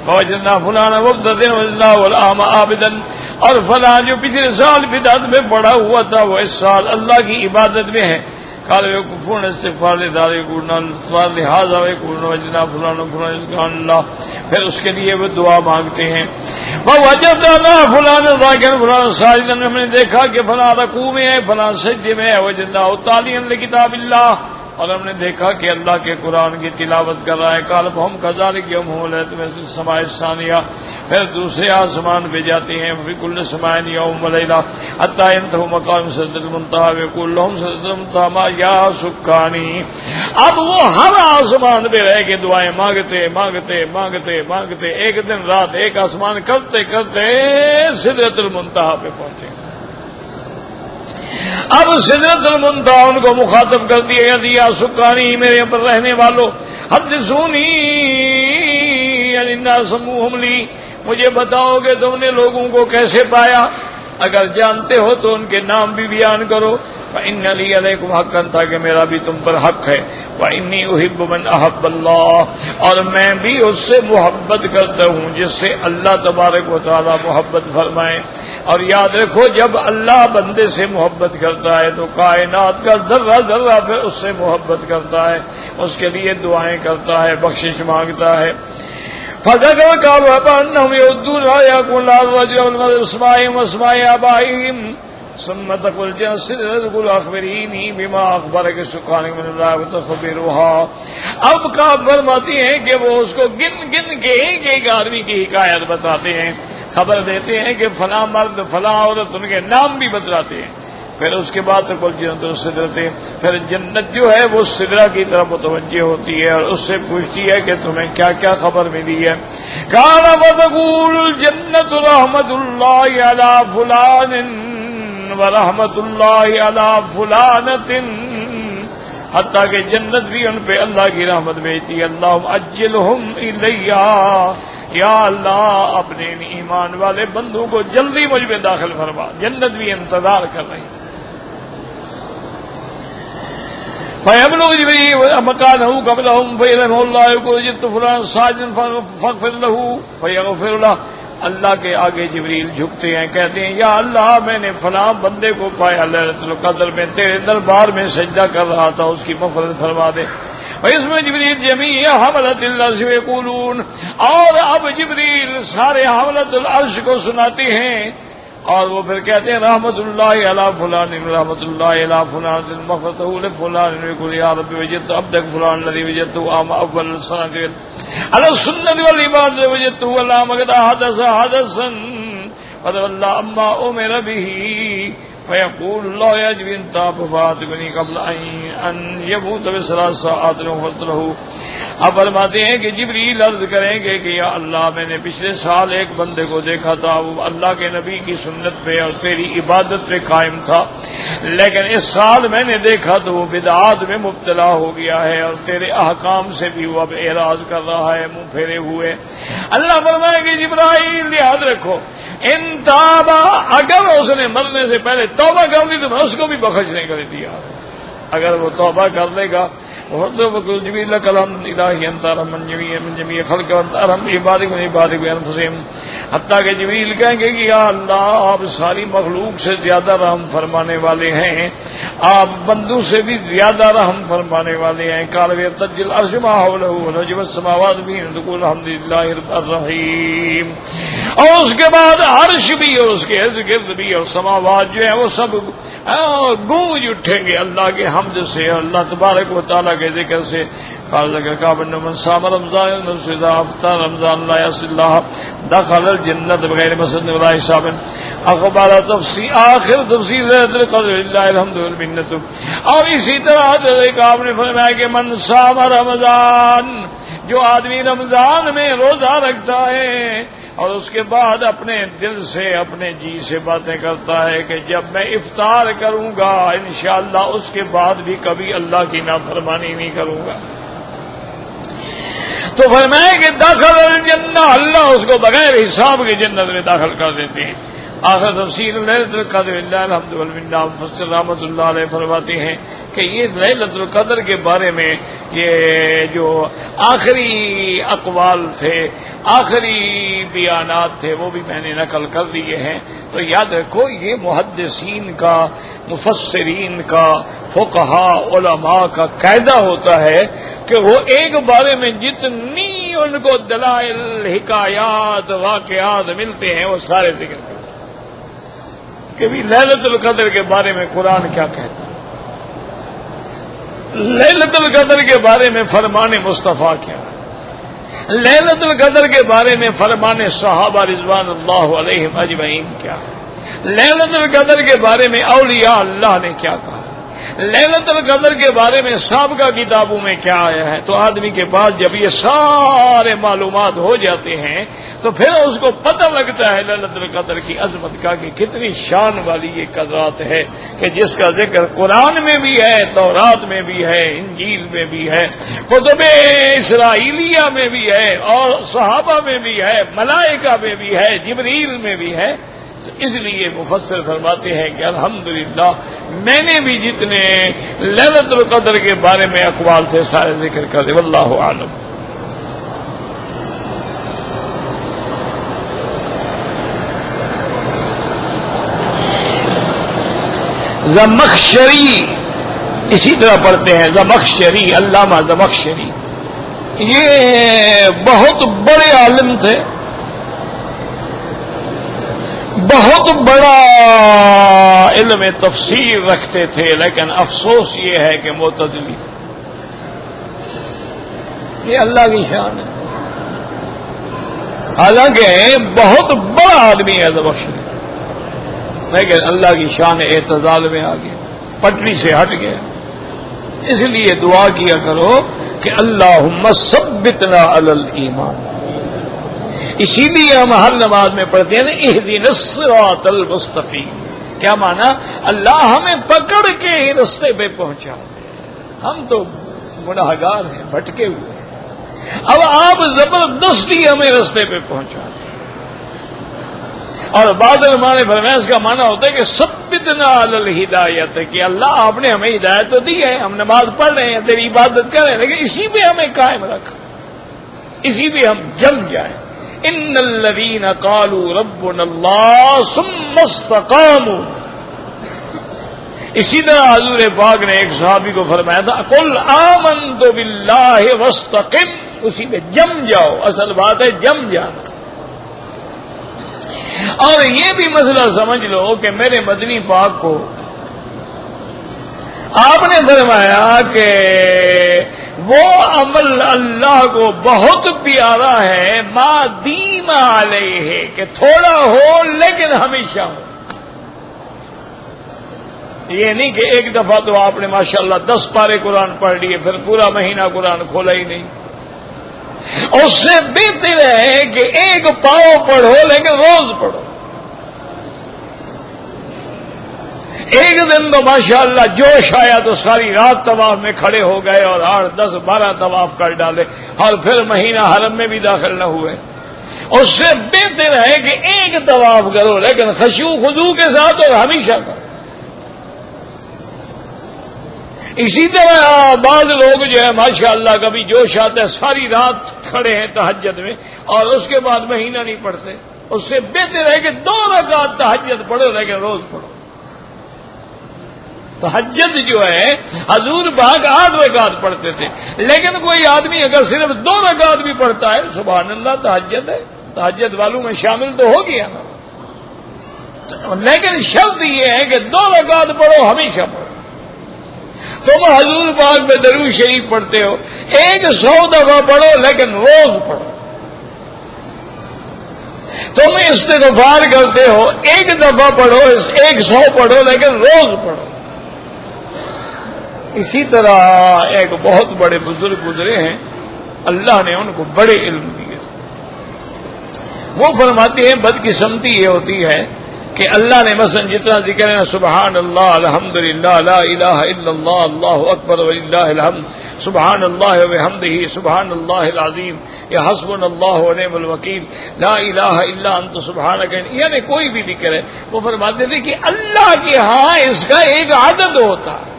وَوَجَدْنَا فُلَانًا مُبْتَدِعًا وَوَجَدْنَاهُ الْعَامَ عَابِدًا، اور فلاں جو پچھلے سال بدعت میں پڑا ہوا تھا وہ اس سال اللہ کی عبادت میں ہے۔ قال يكفون استغفار لذلك يقولون الصواب لهذا ويقولون وجدنا فلان فلان سبحان اللہ، پھر اس کے لیے وہ دعا مانگتے ہیں۔ ووجدنا فلان ذاکر فلان ساجدا، ہم نے دیکھا کہ فلاں رکوع میں ہے، فلاں سجدے میں ہے، وجدنا تالیا لکتاب اللہ، اور ہم نے دیکھا کہ اللہ کے قرآن کی تلاوت کر رہا ہے۔ قال فهم كذلك يوم ليلة من السماء الثانية، پھر دوسرے آسمان پہ جاتے ہیں، في كل سماء يوم وليلة حتى ينتهوا مقام سدرة المنتهى ويقول لهم سدرة المنتهى ما يا سكاني، اب وہ ہر آسمان پہ رہ کے دعائیں مانگتے مانگتے مانگتے مانگتے ایک دن رات ایک آسمان کرتے کرتے سدرة المنتهى پہ پہنچے۔ اب سدرۃ المنتہا ان کو مخاطب کر دیا یا سکانی، میرے پر رہنے والوں، حدثونی الناس سموہم لی، مجھے بتاؤ کہ تم نے لوگوں کو کیسے پایا، اگر جانتے ہو تو ان کے نام بھی بیان کرو۔ فإن لي علیکم حقا، تھا کہ میرا بھی تم پر حق ہے۔ وإنی أحب من أحب اللہ، اور میں بھی اس سے محبت کرتا ہوں جس سے اللہ تبارک و تعالی محبت فرمائے۔ اور یاد رکھو جب اللہ بندے سے محبت کرتا ہے تو کائنات کا ذرہ ذرہ پھر اس سے محبت کرتا ہے، اس کے لیے دعائیں کرتا ہے، بخشش مانگتا ہے۔ فَذَكَرَ قَالُوا أَنَّهُمْ يَعُدُّونَ يَقُولُ الرَّجُلُ وَاسْمَائِهِمْ وَاسْمَاءِ آبَائِهِمْ ثُمَّ تَقُولُ جَنَّةُ أَخْبِرِينِي بِمَا أَخْبَرَكَ سُبْحَانَكَ مِنَ اللَّهِ وَتَخْبِرُهَا، اب کا فرماتی ہیں کہ وہ اس کو گن گن کے ایک ایک آدمی کی حکایت بتاتے ہیں، خبر دیتے ہیں کہ فلاں مرد فلاں عورت، ان کے نام بھی بتلاتے ہیں۔ پھر اس کے بعد تو جنت السدرۃ، پھر جنت جو ہے وہ سدرہ کی طرف متوجہ ہوتی ہے اور اس سے پوچھتی ہے کہ تمہیں کیا کیا خبر ملی ہے. قال وتقول الجنت رحمت اللہ علی فلان ورحمت اللہ علی فلانۃ، حتیٰ کہ جنت بھی ان پہ اللہ کی رحمت بھیجتی ہے. اللہم اجلہم الیہ، یا اللہ اپنے ایمان والے بندوں کو جلدی مجھ میں داخل فرما. جنت بھی انتظار کر رہی. فَيَبْلُغُ جِبْرِيلُ مَكَانَهُ قَبْلَهُمْ فَيَلْهَمُ اللَّهُ يَقُولُ جِئْتُ فُلَانًا سَاجِدًا فَاغْفِرْ لَهُ فَيَغْفِرُ لَهُ. اللہ کے آگے جبریل جھکتے ہیں، کہتے ہیں یا اللہ میں نے فلاں بندے کو پایا لیلۃ القدر میں تیرے دربار میں سجدہ کر رہا تھا، اس کی مغفرت فرما دے. اس میں جبریل جمیع حملۃ العرش یقولون، اور اب جبریل سارے حملۃ العرش کو سناتے ہیں اور وہ پھر کہتے ہیں رحمت اللہ علی فلان رحمت اللہ علی فلان مغفرتہ لفلان. يقول یا رب وجدت عبدک فلان الذی وجدته عام اول السنۃ علی السنۃ والعبادۃ وجدته على مقدار حدث حدثا فتولى عما امر به فيقول لا يجب انتاب فاتني قبل ان يموت بثلاث ساعات غفرت له. اب فرماتے ہیں کہ جبریل عرض کریں گے کہ یا اللہ میں نے پچھلے سال ایک بندے کو دیکھا تھا، وہ اللہ کے نبی کی سنت پہ اور تیری عبادت پہ قائم تھا، لیکن اس سال میں نے دیکھا تو وہ بدعات میں مبتلا ہو گیا ہے اور تیرے احکام سے بھی وہ اب اعراض کر رہا ہے، منہ پھیرے ہوئے. اللہ فرمائیں گے جبرائیل یاد رکھو ان تابا، اگر اس نے مرنے سے پہلے توبہ کر لی تو میں اس کو بھی بخشنے کے لیے تیار ہوں. اگر وہ توبہ کر لے گا جبریل کلام الہی انت رحمن جمیع خلق انت ارحم عبادک من عبادک بانفسہم، حتیٰ کہ جبریل کہیں گے کہ یا اللہ آپ ساری مخلوق سے زیادہ رحم فرمانے والے ہیں، آپ بندوں سے بھی زیادہ رحم فرمانے والے ہیں. قال ويرتج العرش ما حوله ونجم السماوات به تقول الحمد لله رب الرحیم. اور اس کے بعد عرش بھی اور اس کے ارد گرد بھی اور سماوات جو ہیں وہ سب گونج اٹھیں گے اللہ کے حمد سے اور اللہ تبارک و تعالیٰ کے ذکر سے. قال لك من صام رمضان اذا افطر رمضان لا يصل الله دخل الجنة بغير مسد ولا حساب. اخبار تفسیر آخر تفسیر ليلة القدر لله الحمد والمنت. اور اسی طرح حضرت آپ نے فرمایا کہ من صام رمضان، جو آدمی رمضان میں روزہ رکھتا ہے اور اس کے بعد اپنے دل سے اپنے جی سے باتیں کرتا ہے کہ جب میں افطار کروں گا انشاءاللہ اس کے بعد بھی کبھی اللہ کی نافرمانی نہیں کروں گا، تو فرمائے کہ داخل الجنہ، اللہ اس کو بغیر حساب کی جنت میں داخل کر دیتے ہیں. آخر تفسیر لیلۃ القدر للہ الحمد والمنہ مفسر رحمۃ اللہ علیہ فرماتے ہیں کہ یہ لیلۃ القدر کے بارے میں یہ جو آخری اقوال تھے، آخری بیانات تھے، وہ بھی میں نے نقل کر دیے ہیں. تو یاد رکھو یہ محدثین کا، مفسرین کا، فقہاء علماء کا قاعدہ ہوتا ہے کہ وہ ایک بارے میں جتنی ان کو دلائل، حکایات، واقعات ملتے ہیں وہ سارے ذکر کرتے ہیں کہ بھی لیلۃ القدر کے بارے میں قرآن کیا کہتا ہے، لیلۃ القدر کے بارے میں فرمان مصطفیٰ کیا ہے، لیلۃ القدر کے بارے میں فرمان صحابہ رضوان اللہ علیہم اجمعین کیا ہے، لیلۃ القدر کے بارے میں اولیاء اللہ نے کیا کہا، لیلۃ القدر کے بارے میں سابقہ کتابوں میں کیا آیا ہے. تو آدمی کے پاس جب یہ سارے معلومات ہو جاتے ہیں تو پھر اس کو پتہ لگتا ہے لیلۃ القدر کی عظمت کا کہ کتنی شان والی یہ رات ہے کہ جس کا ذکر قرآن میں بھی ہے، تورات میں بھی ہے، انجیل میں بھی ہے، کتب اسرائیلیہ میں بھی ہے اور صحابہ میں بھی ہے، ملائکہ میں بھی ہے، جبریل میں بھی ہے. اس لیے مفسر فرماتے ہیں کہ الحمدللہ میں نے بھی جتنے لیلۃ القدر کے بارے میں اقوال سے سارے ذکر کر دے. واللہ اعلم. زمخشری اسی طرح پڑھتے ہیں، زمخشری، علامہ زمخشری یہ بہت بڑے عالم تھے، بہت بڑا علم تفسیر رکھتے تھے، لیکن افسوس یہ ہے کہ معتزلی، یہ اللہ کی شان ہے. حالانکہ بہت بڑا آدمی ہے زمخشری، لیکن اللہ کی شان اعتزال میں آ گیا، پٹری سے ہٹ گیا۔ اس لیے دعا کیا کرو کہ اللہم ثبتنا علی الایمان۔ اسی لیے ہم ہر نماز میں پڑھتے ہیں اہدنا الصراط المستقیم۔ کیا مانا؟ اللہ ہمیں پکڑ کے رستے پہ پہنچا۔ ہم تو گناہگار ہیں، بھٹکے ہوئے ہیں، اب آپ زبردستی ہمیں رستے پہ پہنچا۔ اور بعض علماء نے فرمایا اس کا معنی ہوتا ہے کہ ثبتنا علی الہدایت، کہ اللہ آپ نے ہمیں ہدایت تو دی ہے، ہم نماز پڑھ رہے ہیں، تیری عبادت کر رہے ہیں، لیکن اسی پہ ہمیں قائم رکھ، اسی پہ ہم جم جائیں۔ ان الذین قالوا ربنا اللہ ثم استقاموا۔ اسی طرح حضور پاک نے ایک صحابی کو فرمایا تھا قل آمنت باللہ واستقم، اسی پہ جم جاؤ، اصل بات ہے جم جانا۔ اور یہ بھی مسئلہ سمجھ لو کہ میرے مدنی پاک کو آپ نے فرمایا کہ وہ عمل اللہ کو بہت پیارا ہے ما دیم علیہ، کہ تھوڑا ہو لیکن ہمیشہ ہو۔ یہ نہیں کہ ایک دفعہ تو آپ نے ماشاءاللہ 10 پارے قرآن پڑھ لیے پھر پورا مہینہ قرآن کھولا ہی نہیں۔ اس سے بہتر ہے کہ ایک پاؤ پڑھو لیکن روز پڑھو۔ ایک دن تو ماشاءاللہ جوش آیا تو ساری رات طواف میں کھڑے ہو گئے اور 8 10 12 طواف کر ڈالے اور پھر مہینہ حرم میں بھی داخل نہ ہوئے۔ اس سے بہتر ہے کہ ایک طواف کرو لیکن خشوع خضوع کے ساتھ اور ہمیشہ کرو۔ اسی طرح بعض لوگ جو ہے ماشاءاللہ کبھی جوش آتا ہے ساری رات کھڑے ہیں تہجد میں اور اس کے بعد مہینہ نہیں پڑھتے۔ اس سے بہتر ہے کہ 2 رکعت تہجد پڑھو لیکن روز پڑھو۔ تہجد جو ہے حضور پاک 8 رکعت پڑھتے تھے، لیکن کوئی آدمی اگر صرف 2 رکعت بھی پڑھتا ہے سبحان اللہ تہجد ہے، تہجد والوں میں شامل تو ہو گیا نا، لیکن شرط یہ ہے کہ 2 رکعت پڑھو ہمیشہ پڑھو۔ تم حضور پاک میں درود شریف پڑھتے ہو 100 دفعہ پڑھو لیکن روز پڑھو۔ تم استغفار کرتے ہو 1 دفعہ پڑھو 100 پڑھو لیکن روز پڑھو۔ اسی طرح ایک بہت بڑے بزرگ گزرے ہیں، اللہ نے ان کو بڑے علم دیے، وہ فرماتے ہیں بدقسمتی یہ ہوتی ہے کہ اللہ نے مثلا جتنا ذکر ہے سبحان اللہ الحمدللہ لا الہ الا اللہ اللہ اکبر وللہ الحمد سبحان اللہ وبحمدہ سبحان اللہ العظیم یا حسبنا اللہ ونعم الوکیل لا الہ الا انت سبحانک، یعنی کوئی بھی ذکر ہے، وہ فرماتے تھے کہ اللہ کے ہاں اس کا ایک عدد ہوتا ہے،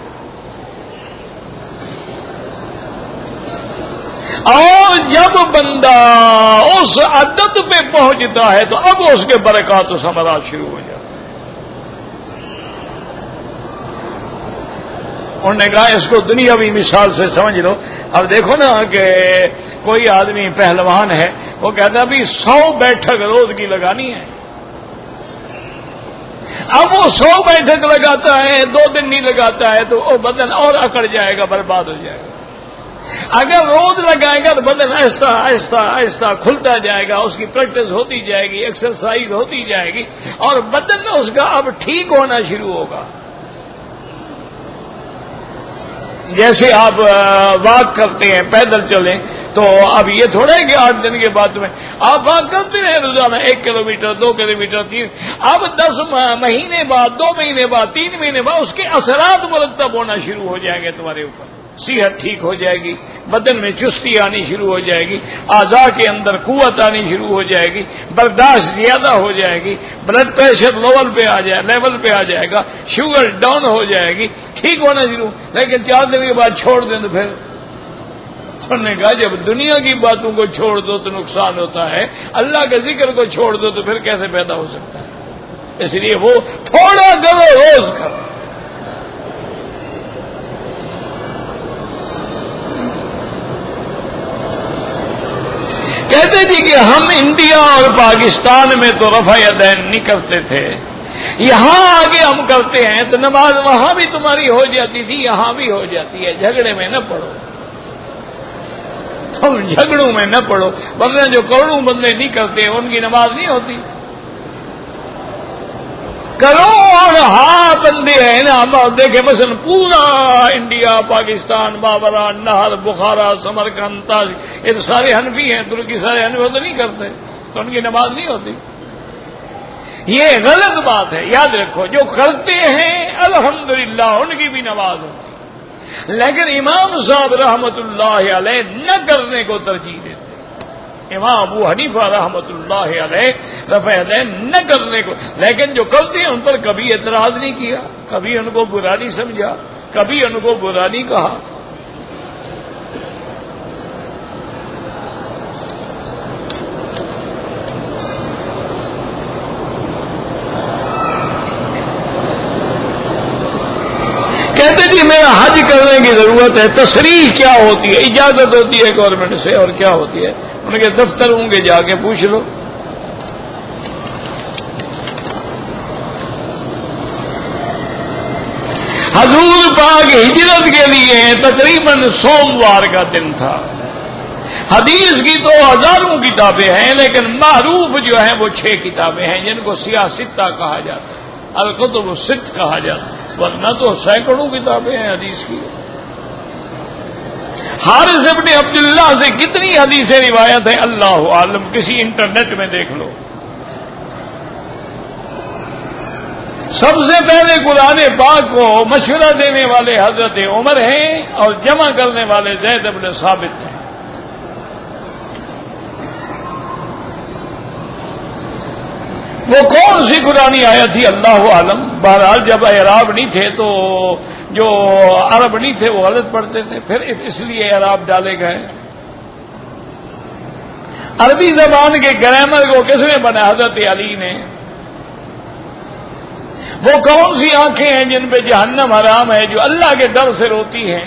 اور جب بندہ اس عدد پہ پہنچتا ہے تو اب اس کے برکات و ثمرات شروع ہو جاتے ہیں۔ انہوں نے کہا اس کو دنیاوی مثال سے سمجھ لو۔ اب دیکھو نا کہ کوئی آدمی پہلوان ہے، وہ کہتا ہے ابھی 100 بیٹھک روز کی لگانی ہے، اب وہ 100 بیٹھک لگاتا ہے 2 دن نہیں لگاتا ہے تو وہ بدن اور اکڑ جائے گا، برباد ہو جائے گا۔ اگر روز لگائے گا تو بدن آہستہ آہستہ آہستہ کھلتا جائے گا، اس کی پریکٹس ہوتی جائے گی، ایکسرسائز ہوتی جائے گی اور بدن اس کا اب ٹھیک ہونا شروع ہوگا۔ جیسے آپ واک کرتے ہیں، پیدل چلیں تو اب یہ تھوڑا ہے کہ 8 دن کے بعد تمہیں آپ واک کرتے رہے روزانہ 1 کلومیٹر 2 کلومیٹر 3، اب 10 مہینے بعد 2 مہینے بعد 3 مہینے بعد اس کے اثرات مرتب ہونا شروع ہو جائیں گے تمہارے اوپر، صحت ٹھیک ہو جائے گی، بدن میں چستی آنی شروع ہو جائے گی، اعضاء کے اندر قوت آنی شروع ہو جائے گی، برداشت زیادہ ہو جائے گی، بلڈ پریشر لیول پہ آ جائے گا، شوگر ڈاؤن ہو جائے گی، ٹھیک ہونا شروع۔ لیکن 4 دن کے بعد چھوڑ دیں تو پھر انہوں نے کہا جب دنیا کی باتوں کو چھوڑ دو تو نقصان ہوتا ہے، اللہ کے ذکر کو چھوڑ دو تو پھر کیسے پیدا ہو سکتا ہے؟ اس لیے وہ تھوڑا کرو روز کرو۔ کہتے تھے کہ ہم انڈیا اور پاکستان میں تو رفع یدین نہیں کرتے تھے، یہاں آگے ہم کرتے ہیں تو نماز وہاں بھی تمہاری ہو جاتی تھی یہاں بھی ہو جاتی ہے، جھگڑے میں نہ پڑو، تم جھگڑوں میں نہ پڑو، ورنہ جو کروڑوں بندے نہیں کرتے ان کی نماز نہیں ہوتی۔ کروڑ بندے ہیں نا. ہم دیکھیں مثلا پورا انڈیا، پاکستان، بابرا، نہر، بخارا، سمرقند، تاج، یہ تو سارے حنفی ہیں. ترکی سارے حنفی تو نہیں کرتے، تو ان کی نماز نہیں ہوتی. یہ غلط بات ہے. یاد رکھو جو کرتے ہیں الحمدللہ ان کی بھی نماز ہوتی، لیکن امام صاحب رحمت اللہ علیہ نہ کرنے کو ترجیح دیتے. امام ابو حنیفہ رحمت اللہ علیہ رفع دین نہ کرنے کو، لیکن جو کرتے ہیں ان پر کبھی اعتراض نہیں کیا، کبھی ان کو برا نہیں سمجھا، کبھی ان کو برا نہیں کہا. کہتے جی میرا حج کرنے کی ضرورت ہے، تصریح کیا ہوتی ہے؟ اجازت ہوتی ہے گورنمنٹ سے، اور کیا ہوتی ہے؟ ان کے دفتر ہوں گے، جا کے پوچھ لو. حضور پاک ہجرت کے لیے تقریباً سوموار کا دن تھا. حدیث کی تو ہزاروں کتابیں ہیں، لیکن معروف جو ہیں وہ 6 کتابیں ہیں جن کو سیاستہ کہا جاتا ہے، الکتب الست کہا جاتا ہے، ورنہ تو سینکڑوں کتابیں ہیں حدیث کی. حارث ابن عبداللہ سے کتنی حدیثیں روایت ہیں اللہ عالم، کسی انٹرنیٹ میں دیکھ لو. سب سے پہلے قرآن پاک کو مشورہ دینے والے حضرت عمر ہیں اور جمع کرنے والے زید بن ثابت ہیں. وہ کون سی قرآنی آیت تھی اللہ عالم. بہرحال جب اعراب نہیں تھے تو جو عرب نہیں تھے وہ غلط پڑھتے تھے، پھر اس لیے اعراب ڈالے گئے. عربی زبان کے گرامر کو کس نے بنایا؟ حضرت علی نے. وہ کون سی آنکھیں ہیں جن پہ جہنم حرام ہے، جو اللہ کے ڈر سے روتی ہیں؟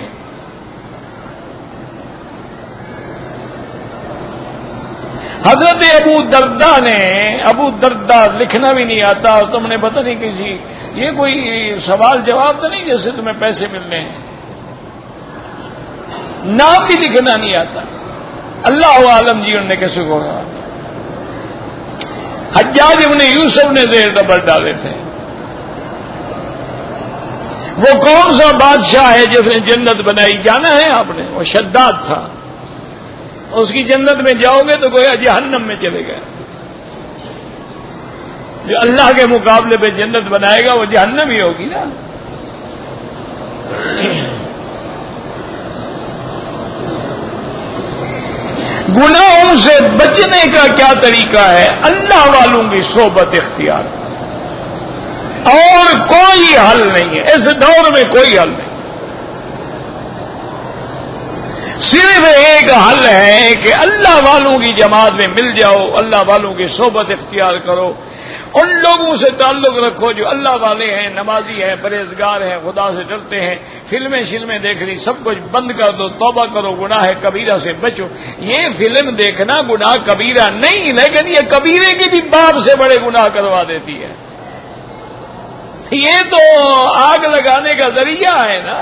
حضرت ابو دردہ نے. ابو دردہ لکھنا بھی نہیں آتا، اور تم نے پتہ نہیں کسی، یہ کوئی سوال جواب تو نہیں جیسے تمہیں پیسے ملنے ہیں. نام بھی لکھنا نہیں آتا. اللہ عالم جی انہوں نے کیسے کہا. حجاج ابن یوسف نے زیر ڈبل ڈالے تھے. وہ کون سا بادشاہ ہے جس نے جنت بنائی؟ جانا ہے آپ نے؟ وہ شداد تھا. اس کی جنت میں جاؤ گے تو گویا جہنم میں چلے گئے. جو اللہ کے مقابلے پہ جنت بنائے گا وہ جہنم ہی ہوگی نا. گناہوں سے بچنے کا کیا طریقہ ہے؟ اللہ والوں کی صحبت اختیار، اور کوئی حل نہیں ہے اس دور میں. کوئی حل نہیں، صرف ایک حل ہے کہ اللہ والوں کی جماعت میں مل جاؤ، اللہ والوں کی صحبت اختیار کرو، ان لوگوں سے تعلق رکھو جو اللہ والے ہیں، نمازی ہیں، پرہیزگار ہیں، خدا سے ڈرتے ہیں. فلمیں شلمیں دیکھنی سب کچھ بند کر دو، توبہ کرو، گناہ کبیرہ سے بچو. یہ فلم دیکھنا گناہ کبیرہ نہیں، لیکن یہ کبیرے کے بھی باپ سے بڑے گناہ کروا دیتی ہے. یہ تو آگ لگانے کا ذریعہ ہے نا.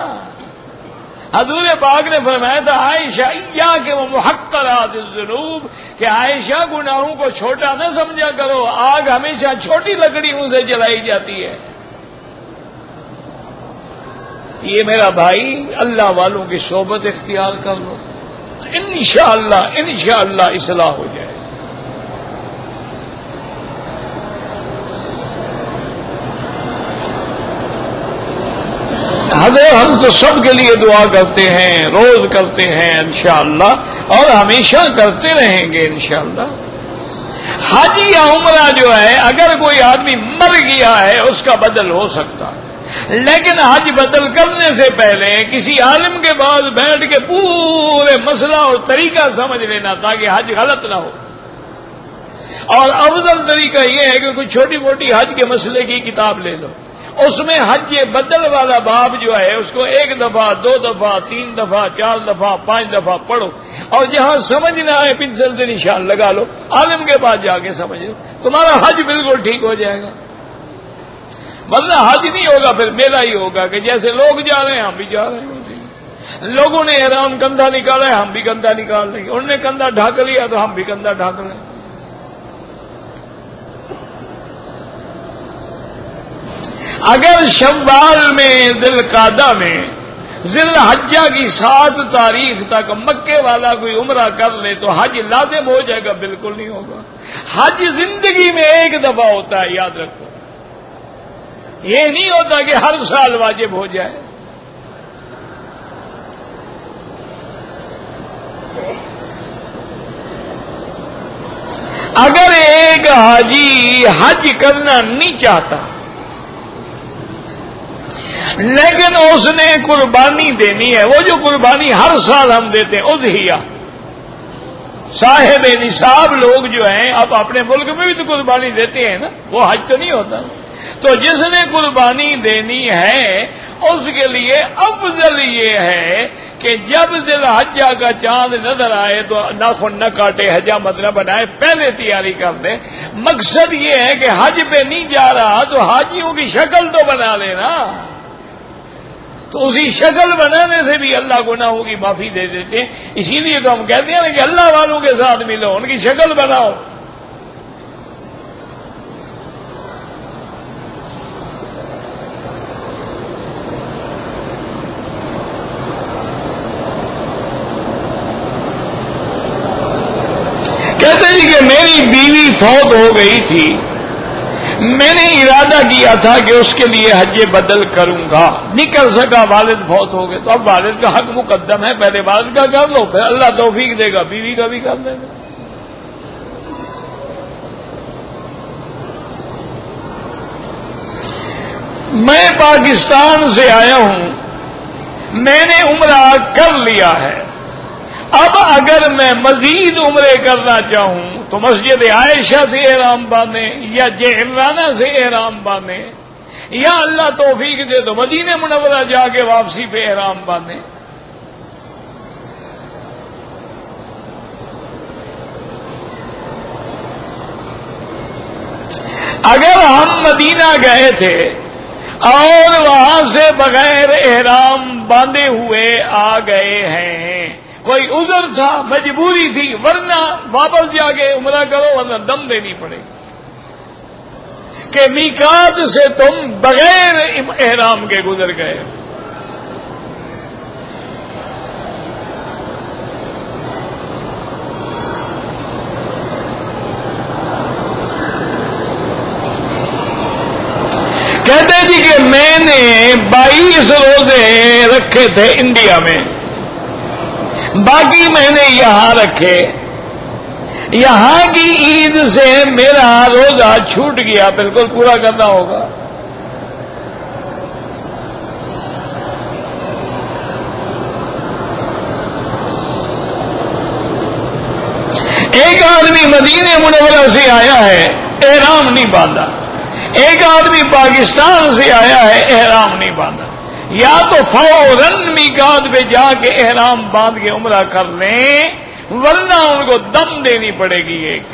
حضور پاک نے فرمایا تھا عائشہ کہ وہ محقرات الذنوب، کہ عائشہ گناہوں کو چھوٹا نہ سمجھا کرو، آگ ہمیشہ چھوٹی لکڑیوں سے جلائی جاتی ہے. یہ میرا بھائی اللہ والوں کی صحبت اختیار کر لو، انشاءاللہ اصلاح ہو جائے. حضرت ہم تو سب کے لیے دعا کرتے ہیں، روز کرتے ہیں انشاءاللہ، اور ہمیشہ کرتے رہیں گے انشاءاللہ. حج یا عمرہ جو ہے اگر کوئی آدمی مر گیا ہے اس کا بدل ہو سکتا ہے، لیکن حج بدل کرنے سے پہلے کسی عالم کے پاس بیٹھ کے پورے مسئلہ اور طریقہ سمجھ لینا تاکہ حج غلط نہ ہو. اور افضل طریقہ یہ ہے کہ کوئی چھوٹی موٹی حج کے مسئلے کی کتاب لے لو، اس میں حج بدل والا باب جو ہے اس کو 1 دفعہ 2 دفعہ 3 دفعہ 4 دفعہ 5 دفعہ پڑھو، اور جہاں سمجھ نہ آئے پنسل سے نشان لگا لو، عالم کے پاس جا کے سمجھ لو، تمہارا حج بالکل ٹھیک ہو جائے گا. ورنہ حج نہیں ہوگا، پھر میلہ ہی ہوگا کہ جیسے لوگ جا رہے ہیں ہم بھی جا رہے ہیں. لوگوں نے احرام کندھا نکالا ہے ہم بھی کندھا نکال لیں گے، انہوں نے کندھا ڈھک لیا تو ہم بھی کندھا ڈھک لیں. اگر شوال میں ذی القعدہ میں ذی الحجہ کی 7 تاریخ تک مکے والا کوئی عمرہ کر لے تو حج لازم ہو جائے گا؟ بالکل نہیں ہوگا. حج زندگی میں ایک دفعہ ہوتا ہے، یاد رکھو. یہ نہیں ہوتا کہ ہر سال واجب ہو جائے. اگر ایک حاجی حج کرنا نہیں چاہتا لیکن اس نے قربانی دینی ہے، وہ جو قربانی ہر سال ہم دیتے ہیں اضحیہ، صاحب نصاب لوگ جو ہیں اب اپنے ملک میں بھی تو قربانی دیتے ہیں نا، وہ حج تو نہیں ہوتا. تو جس نے قربانی دینی ہے اس کے لیے افضل یہ ہے کہ جب ذی الحجہ کا چاند نظر آئے تو ناخن نہ کاٹے، حجامت نہ بنائے، پہلے تیاری کر دے. مقصد یہ ہے کہ حج پہ نہیں جا رہا تو حاجیوں کی شکل تو بنا لینا. تو اسی شکل بنانے سے بھی اللہ گناہوں کی معافی دے دیتے ہیں. اسی لیے تو ہم کہتے ہیں نا کہ اللہ والوں کے ساتھ ملو، ان کی شکل بناؤ. کہتے جی کہ میری بیوی فوت ہو گئی تھی، میں نے ارادہ کیا تھا کہ اس کے لیے حج بدل کروں گا، نہیں کر سکا، والد فوت ہو گئے. تو اب والد کا حق مقدم ہے، پہلے والد کا کر لو، پھر اللہ توفیق دے گا بیوی کا بھی کر دے گا. میں پاکستان سے آیا ہوں، میں نے عمرہ کر لیا ہے. اب اگر میں مزید عمرے کرنا چاہوں تو مسجد عائشہ سے احرام باندھیں یا جعرانہ سے احرام باندھیں، یا اللہ توفیق دے تو مدینہ منورہ جا کے واپسی پہ احرام باندھیں. اگر ہم مدینہ گئے تھے اور وہاں سے بغیر احرام باندھے ہوئے آ گئے ہیں، کوئی عذر تھا، مجبوری تھی، ورنہ واپس جا کے عمرہ کرو، ورنہ دم دینی پڑے گی کہ میقات سے تم بغیر احرام کے گزر گئے. کہتے جی کہ میں نے 22 روزے رکھے تھے انڈیا میں، باقی میں نے یہاں رکھے. یہاں کی عید سے میرا روزہ چھوٹ گیا، بالکل پورا کرنا ہوگا. ایک آدمی مدینہ منورہ سے آیا ہے، احرام نہیں باندھا. ایک آدمی پاکستان سے آیا ہے، احرام نہیں باندھا. یا تو فوراً میقات پہ جا کے احرام باندھ کے عمرہ کر لیں، ورنہ ان کو دم دینی پڑے گی. ایک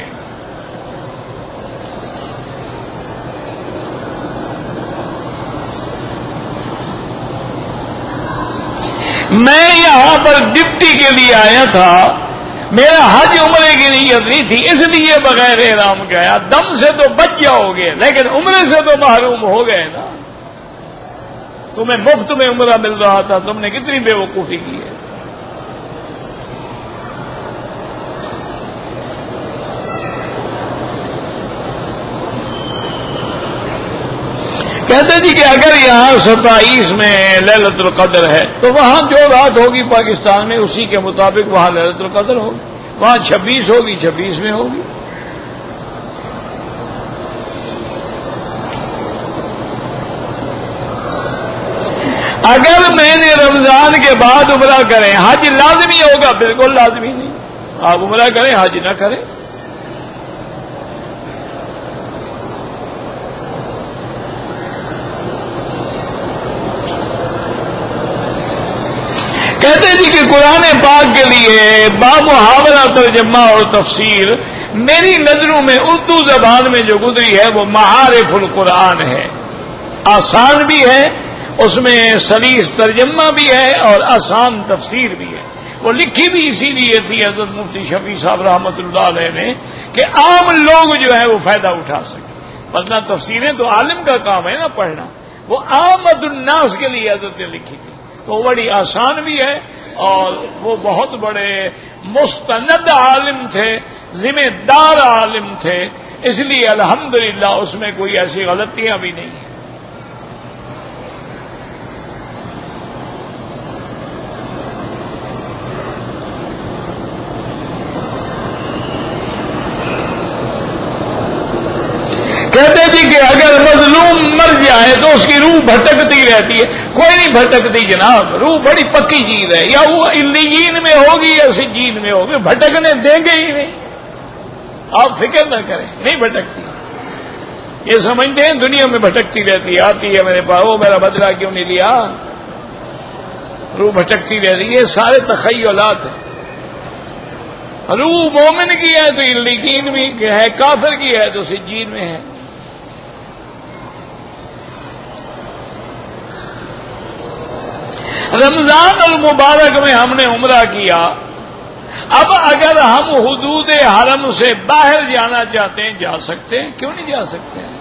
میں یہاں پر ڈپٹی کے لیے آیا تھا، میرا حج عمرے کی نیت نہیں تھی، اس لیے بغیر احرام گیا. دم سے تو بچ جاؤ گے لیکن عمرے سے تو محروم ہو گئے نا. تمہیں مفت میں عمرہ مل رہا تھا، تم نے کتنی بے وقوفی کی ہے. کہتے جی کہ اگر یہاں 27 میں لیلۃ القدر ہے تو وہاں جو رات ہوگی پاکستان میں اسی کے مطابق وہاں لیلۃ القدر ہوگی. وہاں 26 ہوگی، 26 میں ہوگی. اگر میں نے رمضان کے بعد عمرہ کریں، حج لازمی ہوگا؟ بالکل لازمی نہیں. آپ عمرہ کریں، حج نہ کریں. کہتے جی کہ قرآن پاک کے لیے بامحاورہ ترجمہ اور تفسیر میری نظروں میں اردو زبان میں جو گزری ہے وہ معارف القرآن ہے. آسان بھی ہے، اس میں سلیس ترجمہ بھی ہے اور آسان تفسیر بھی ہے. وہ لکھی بھی اسی لیے تھی حضرت مفتی شفیع صاحب رحمۃ اللہ علیہ نے کہ عام لوگ جو ہے وہ فائدہ اٹھا سکے. ورنہ تفسیریں تو عالم کا کام ہے نا پڑھنا. وہ آمد الناس کے لیے حضرت نے لکھی تھی، تو وہ بڑی آسان بھی ہے، اور وہ بہت بڑے مستند عالم تھے، ذمہ دار عالم تھے، اس لیے الحمدللہ اس میں کوئی ایسی غلطیاں بھی نہیں ہیں۔ کہتے تھے کہ اگر مظلوم مر جائے تو اس کی روح بھٹکتی رہتی ہے، کوئی نہیں بھٹکتی جناب، روح بڑی پکی چیز ہے، یا وہ علیین میں ہوگی یا سجین میں ہوگی، بھٹکنے دیں گے ہی نہیں، آپ فکر نہ کریں، نہیں بھٹکتی۔ یہ سمجھتے ہیں دنیا میں بھٹکتی رہتی ہے، آتی ہے میرے پاس، وہ میرا بدلہ کیوں نہیں لیا، روح بھٹکتی رہتی ہے، یہ سارے تخیلات ہیں۔ روح مومن کی ہے تو علیین میں ہے، کافر کی ہے تو سجین میں ہے۔ رمضان المبارک میں ہم نے عمرہ کیا، اب اگر ہم حدود حرم سے باہر جانا چاہتے ہیں جا سکتے ہیں، کیوں نہیں جا سکتے ہیں؟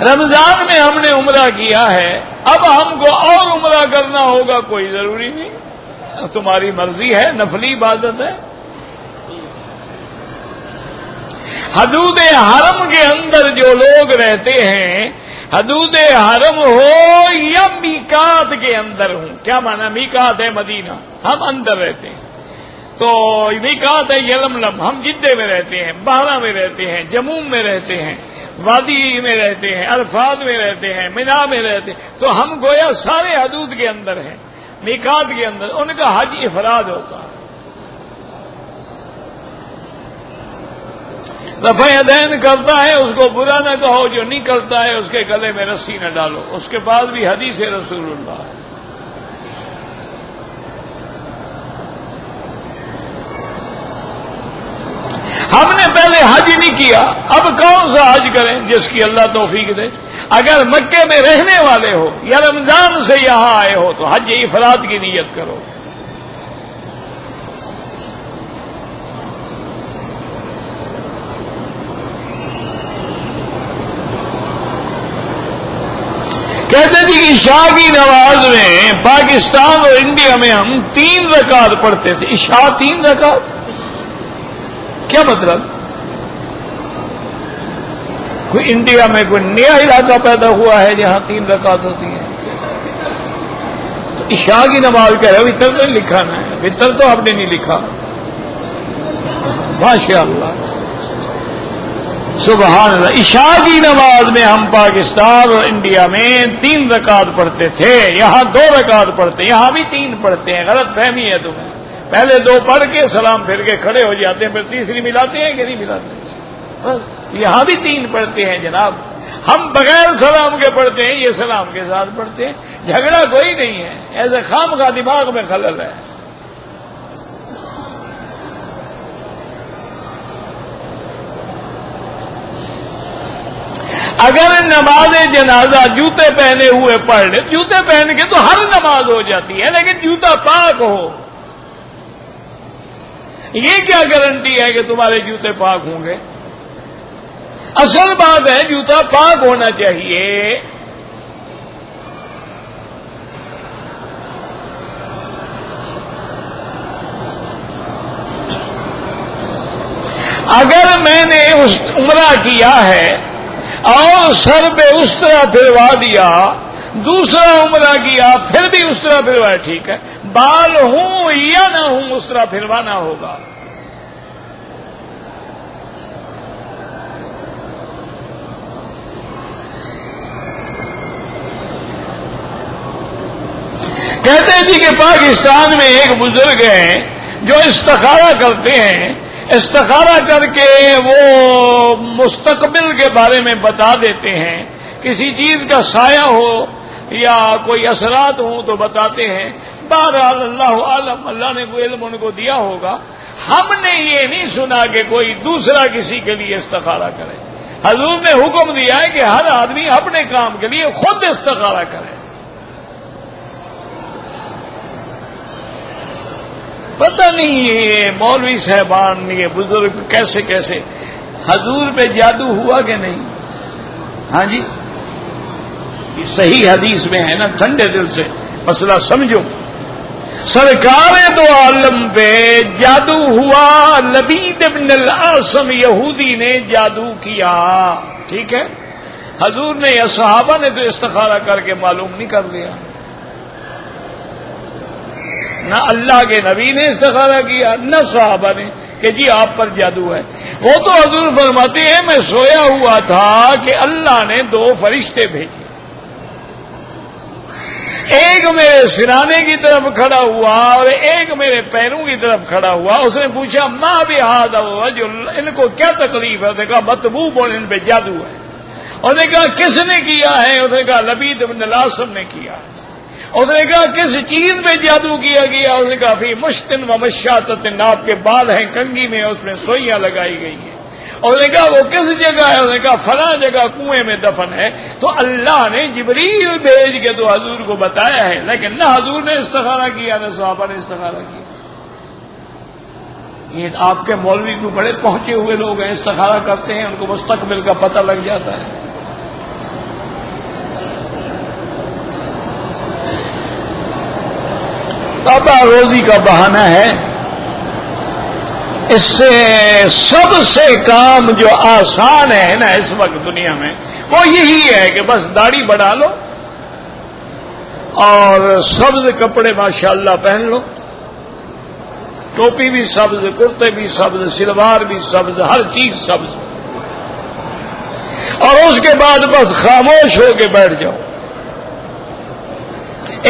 رمضان میں ہم نے عمرہ کیا ہے، اب ہم کو اور عمرہ کرنا ہوگا، کوئی ضروری نہیں، تمہاری مرضی ہے، نفلی عبادت ہے۔ حدود حرم کے اندر جو لوگ رہتے ہیں، حدود حرم ہو یا میقات کے اندر ہوں، کیا مانا؟ میقات ہے مدینہ، ہم اندر رہتے ہیں، تو میقات ہے یلملم، ہم جدے میں رہتے ہیں، بحرہ میں رہتے ہیں، جموم میں رہتے ہیں، وادی میں رہتے ہیں، عرفات میں رہتے ہیں، مینا میں رہتے ہیں، تو ہم گویا سارے حدود کے اندر ہیں، میقات کے اندر، ان کا حج افراد ہوتا ہے۔ رفع یدین کرتا ہے اس کو برا نہ کہو، جو نہیں کرتا ہے اس کے گلے میں رسی نہ ڈالو، اس کے بعد بھی حدیث رسول اللہ ہے۔ ہم نے پہلے حج نہیں کیا، اب کون سا حج کریں؟ جس کی اللہ توفیق دے۔ اگر مکے میں رہنے والے ہو یا رمضان سے یہاں آئے ہو تو حج افراد کی نیت کرو۔ کہتے تھے کہ عشاء کی نماز میں پاکستان اور انڈیا میں ہم 3 رکعت پڑھتے تھے، عشاء 3 رکعت، کیا مطلب؟ کوئی انڈیا میں کوئی نیا علاقہ پیدا ہوا ہے جہاں 3 رکعت ہوتی ہیں؟ تو عشاء کی نماز کہہ رہے ہو، وتر تو لکھا نا ہے، وتر تو آپ نے نہیں لکھا، ماشاء اللہ سبحان اللہ۔ عشاء کی نماز میں ہم پاکستان اور انڈیا میں 3 رکعت پڑھتے تھے، یہاں 2 رکعت پڑھتے ہیں، یہاں بھی 3 پڑھتے ہیں، غلط فہمی ہے تمہیں، پہلے 2 پڑھ کے سلام پھر کے کھڑے ہو جاتے ہیں، پھر تیسری ملاتے ہیں کہ نہیں ملاتے؟ بس یہاں بھی 3 پڑھتے ہیں جناب، ہم بغیر سلام کے پڑھتے ہیں، یہ سلام کے ساتھ پڑھتے ہیں، جھگڑا کوئی نہیں ہے، ایسے خامخواہ دماغ میں خلل ہے۔ اگر نماز جنازہ جوتے پہنے ہوئے پڑھ لے، جوتے پہن کے تو ہر نماز ہو جاتی ہے، لیکن جوتا پاک ہو، یہ کیا گارنٹی ہے کہ تمہارے جوتے پاک ہوں گے؟ اصل بات ہے جوتا پاک ہونا چاہیے۔ اگر میں نے عمرہ کیا ہے اور سر پہ اس طرح پھروا دیا، دوسرا عمرہ کیا پھر بھی اس طرح پھروایا، ٹھیک ہے، بال ہوں یا نہ ہوں اس طرح پھروانا ہوگا۔ کہتے ہیں کہ پاکستان میں ایک بزرگ ہیں جو استخارہ کرتے ہیں، استخارہ کر کے وہ مستقبل کے بارے میں بتا دیتے ہیں، کسی چیز کا سایہ ہو یا کوئی اثرات ہوں تو بتاتے ہیں، بہرحال اللہ عالم، اللہ نے کوئی علم ان کو دیا ہوگا۔ ہم نے یہ نہیں سنا کہ کوئی دوسرا کسی کے لیے استخارہ کرے، حضور نے حکم دیا ہے کہ ہر آدمی اپنے کام کے لیے خود استخارہ کرے۔ پتہ نہیں یہ مولوی صاحبان، یہ بزرگ کیسے کیسے، حضور پہ جادو ہوا کہ نہیں؟ ہاں جی، یہ صحیح حدیث میں ہے نا، ٹھنڈے دل سے مسئلہ سمجھو. سرکار دو عالم پہ جادو ہوا، لبید ابن العاصم یہودی نے جادو کیا. ٹھیک ہے، حضور نے یا صحابہ نے تو استخارہ کر کے معلوم نہیں کر لیا، نہ اللہ کے نبی نے استخارہ کیا نہ صحابہ نے کہ جی آپ پر جادو ہے. وہ تو حضور فرماتے ہیں میں سویا ہوا تھا کہ اللہ نے 2 فرشتے بھیجے، ایک میرے سرانے کی طرف کھڑا ہوا اور ایک میرے پیروں کی طرف کھڑا ہوا. اس نے پوچھا ماں بھی ہاتھ ان کو کیا تکلیف ہے؟ اس نے کہا مطبوب اور ان پہ جادو ہے. اس نے کہا کس نے کیا ہے؟ اس نے کہا لبید بن العاصم نے کیا. اس نے کہا کس چیز پہ جادو کیا گیا؟ اس نے کہا فی مشتن و مشاطۃ، آپ کے بال ہیں کنگھی میں، اس میں سوئیاں لگائی گئی ہیں. اس نے کہا وہ کس جگہ ہے؟ اس نے کہا فلاں جگہ کنویں میں دفن ہے. تو اللہ نے جبریل بھیج کے تو حضور کو بتایا ہے، لیکن نہ حضور نے استخارہ کیا نہ صحابہ نے استخارہ کیا. یہ آپ کے مولوی کو بڑے پہنچے ہوئے لوگ ہیں، استخارہ کرتے ہیں، ان کو مستقبل کا پتہ لگ جاتا ہے. بابا روزی کا بہانہ ہے. اس سے سب سے کام جو آسان ہے نا اس وقت دنیا میں وہ یہی ہے کہ بس داڑھی بڑھا لو اور سبز کپڑے ماشاءاللہ پہن لو، ٹوپی بھی سبز، کرتے بھی سبز، سلوار بھی سبز، ہر چیز سبز، اور اس کے بعد بس خاموش ہو کے بیٹھ جاؤ.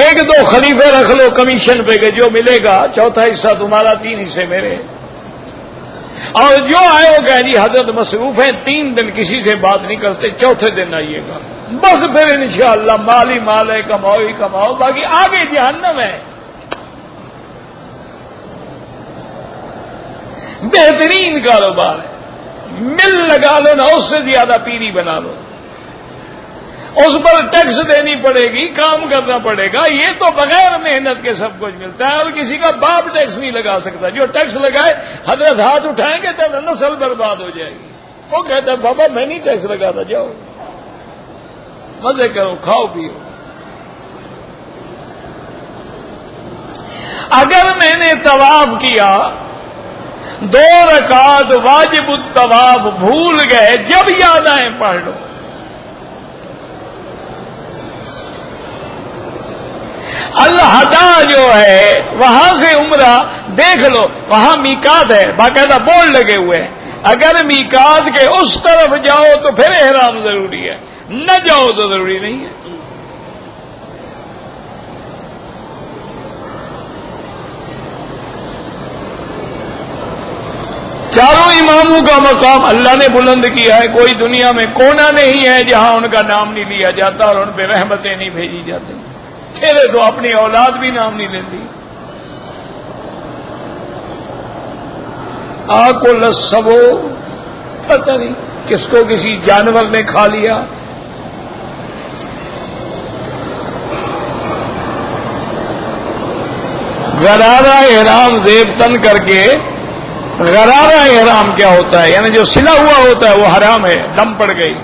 1-2 خلیفے رکھ لو کمیشن پہ کہ جو ملے گا 4تھا حصہ تمہارا، 3 حصے میرے. اور جو آئے وہ کہ جی حضرت مصروف ہیں 3 دن کسی سے بات نہیں کرتے، 4تھے دن آئیے گا. بس پھر انشاءاللہ مال ہی مال ہے، کماؤ ہی کماؤ، باقی آگے جہنم ہے. بہترین کاروبار ہے، مل لگا لو نا، اس سے زیادہ پیری بنا لو. اس پر ٹیکس دینی پڑے گی، کام کرنا پڑے گا. یہ تو بغیر محنت کے سب کچھ ملتا ہے، اور کسی کا باپ ٹیکس نہیں لگا سکتا. جو ٹیکس لگائے حضرت ہاتھ اٹھائیں گے تب نسل برباد ہو جائے گی. وہ کہتا ہے بابا میں نہیں ٹیکس لگاتا، جاؤ مزے کرو، کھاؤ پیو. اگر میں نے طواف کیا 2 رکعت واجب الطواف بھول گئے، جب یاد آئے پڑھ لو. الہدا جو ہے وہاں سے عمرہ دیکھ لو، وہاں میقات ہے، باقاعدہ بورڈ لگے ہوئے ہیں. اگر میقات کے اس طرف جاؤ تو پھر احرام ضروری ہے، نہ جاؤ تو ضروری نہیں ہے. چاروں اماموں کا مقام اللہ نے بلند کیا ہے. کوئی دنیا میں کونا نہیں ہے جہاں ان کا نام نہیں لیا جاتا اور ان پہ رحمتیں نہیں بھیجی جاتی. تیرے تو اپنی اولاد بھی نام نہیں لیتی. آکو لسبو، پتہ نہیں کس کو کسی جانور نے کھا لیا. غرارہ احرام زیب تن کر کے، غرارہ احرام کیا ہوتا ہے؟ یعنی جو سلا ہوا ہوتا ہے وہ حرام ہے، دم پڑ گئی.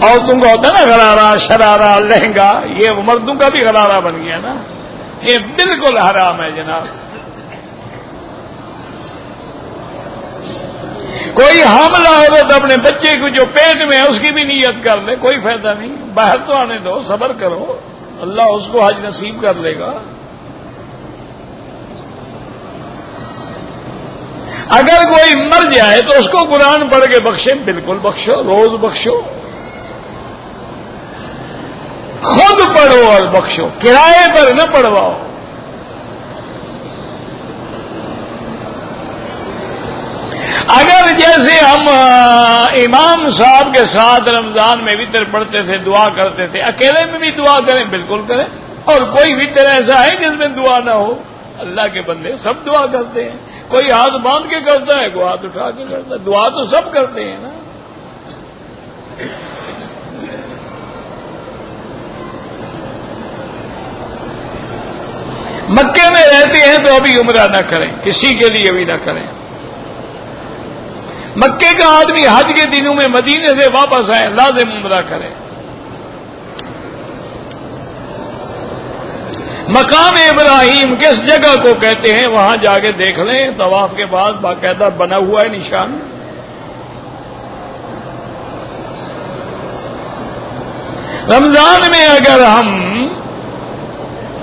اور تم کو ہوتا ہے نا غرارہ، شرارہ، لہنگا، یہ مردوں کا بھی غرارہ بن گیا نا، یہ بالکل حرام ہے جناب. کوئی حاملہ عورت اپنے بچے کو جو پیٹ میں ہے اس کی بھی نیت کر لے، کوئی فائدہ نہیں. باہر تو آنے دو، صبر کرو، اللہ اس کو حج نصیب کر لے گا. اگر کوئی مر جائے تو اس کو قرآن پڑھ کے بخشے، بالکل بخشو، روز بخشو، خود پڑھو اور بخشو، کرائے پر نہ پڑھواؤ. اگر جیسے ہم امام صاحب کے ساتھ رمضان میں وتر پڑھتے تھے، دعا کرتے تھے، اکیلے میں بھی دعا کریں، بالکل کریں. اور کوئی وتر ایسا ہے جس میں دعا نہ ہو؟ اللہ کے بندے سب دعا کرتے ہیں. کوئی ہاتھ باندھ کے کرتا ہے، کوئی ہاتھ اٹھا کے کرتا ہے. دعا تو سب کرتے ہیں نا. مکے میں رہتے ہیں تو ابھی عمرہ نہ کریں، کسی کے لیے بھی نہ کریں. مکے کا آدمی حج کے دنوں میں مدینے سے واپس آئے لازم عمرہ کرے. مقام ابراہیم کس جگہ کو کہتے ہیں وہاں جا کے دیکھ لیں. طواف کے بعد باقاعدہ بنا ہوا ہے نشان. رمضان میں اگر ہم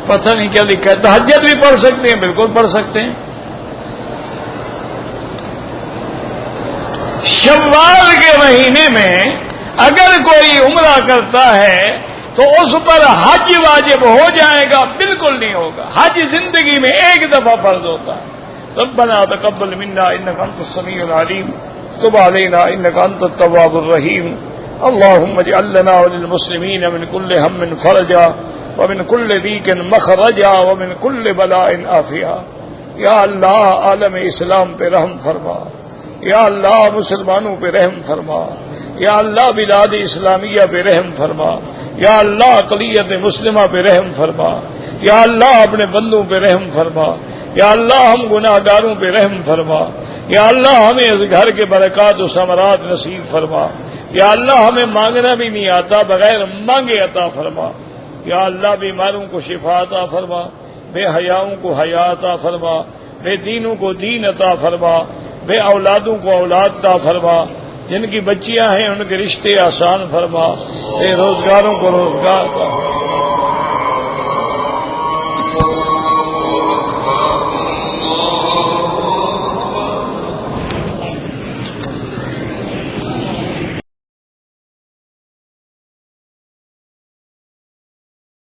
پتہ نہیں کیا لکھا ہے تہجد بھی پڑھ سکتے ہیں. بالکل پڑھ سکتے ہیں. شوال کے مہینے میں اگر کوئی عمرہ کرتا ہے تو اس پر حج واجب ہو جائے گا؟ بالکل نہیں ہوگا. حج زندگی میں ایک دفعہ فرض ہوتا ہے. ربنا تقبل منا انك انت السميع العليم تب علينا انك انت التواب الرحيم اللهم اجعل لنا وللمسلمين من كل هم فرجا ومن كل ضيق مخرجا ومن كل بلاء عافيا. یا اللہ عالم اسلام پہ رحم فرما. یا اللہ مسلمانوں پہ رحم فرما. یا اللہ بلاد اسلامیہ پہ رحم فرما. یا اللہ اقلیت مسلمہ پہ رحم فرما. یا اللہ اپنے بندوں پہ رحم فرما. یا اللہ ہم گناہ گاروں پہ رحم فرما. یا اللہ ہمیں اس گھر کے برکات و ثمرات نصیب فرما. یا اللہ ہمیں مانگنا بھی نہیں آتا بغیر مانگے عطا فرما. یا اللہ بیماروں کو شفا عطا فرما. بے حیاؤں کو حیا عطا فرما. بے دینوں کو دین عطا فرما. بے اولادوں کو اولاد عطا فرما. جن کی بچیاں ہیں ان کے رشتے آسان فرما. بے روزگاروں کو روزگار عطا فرما.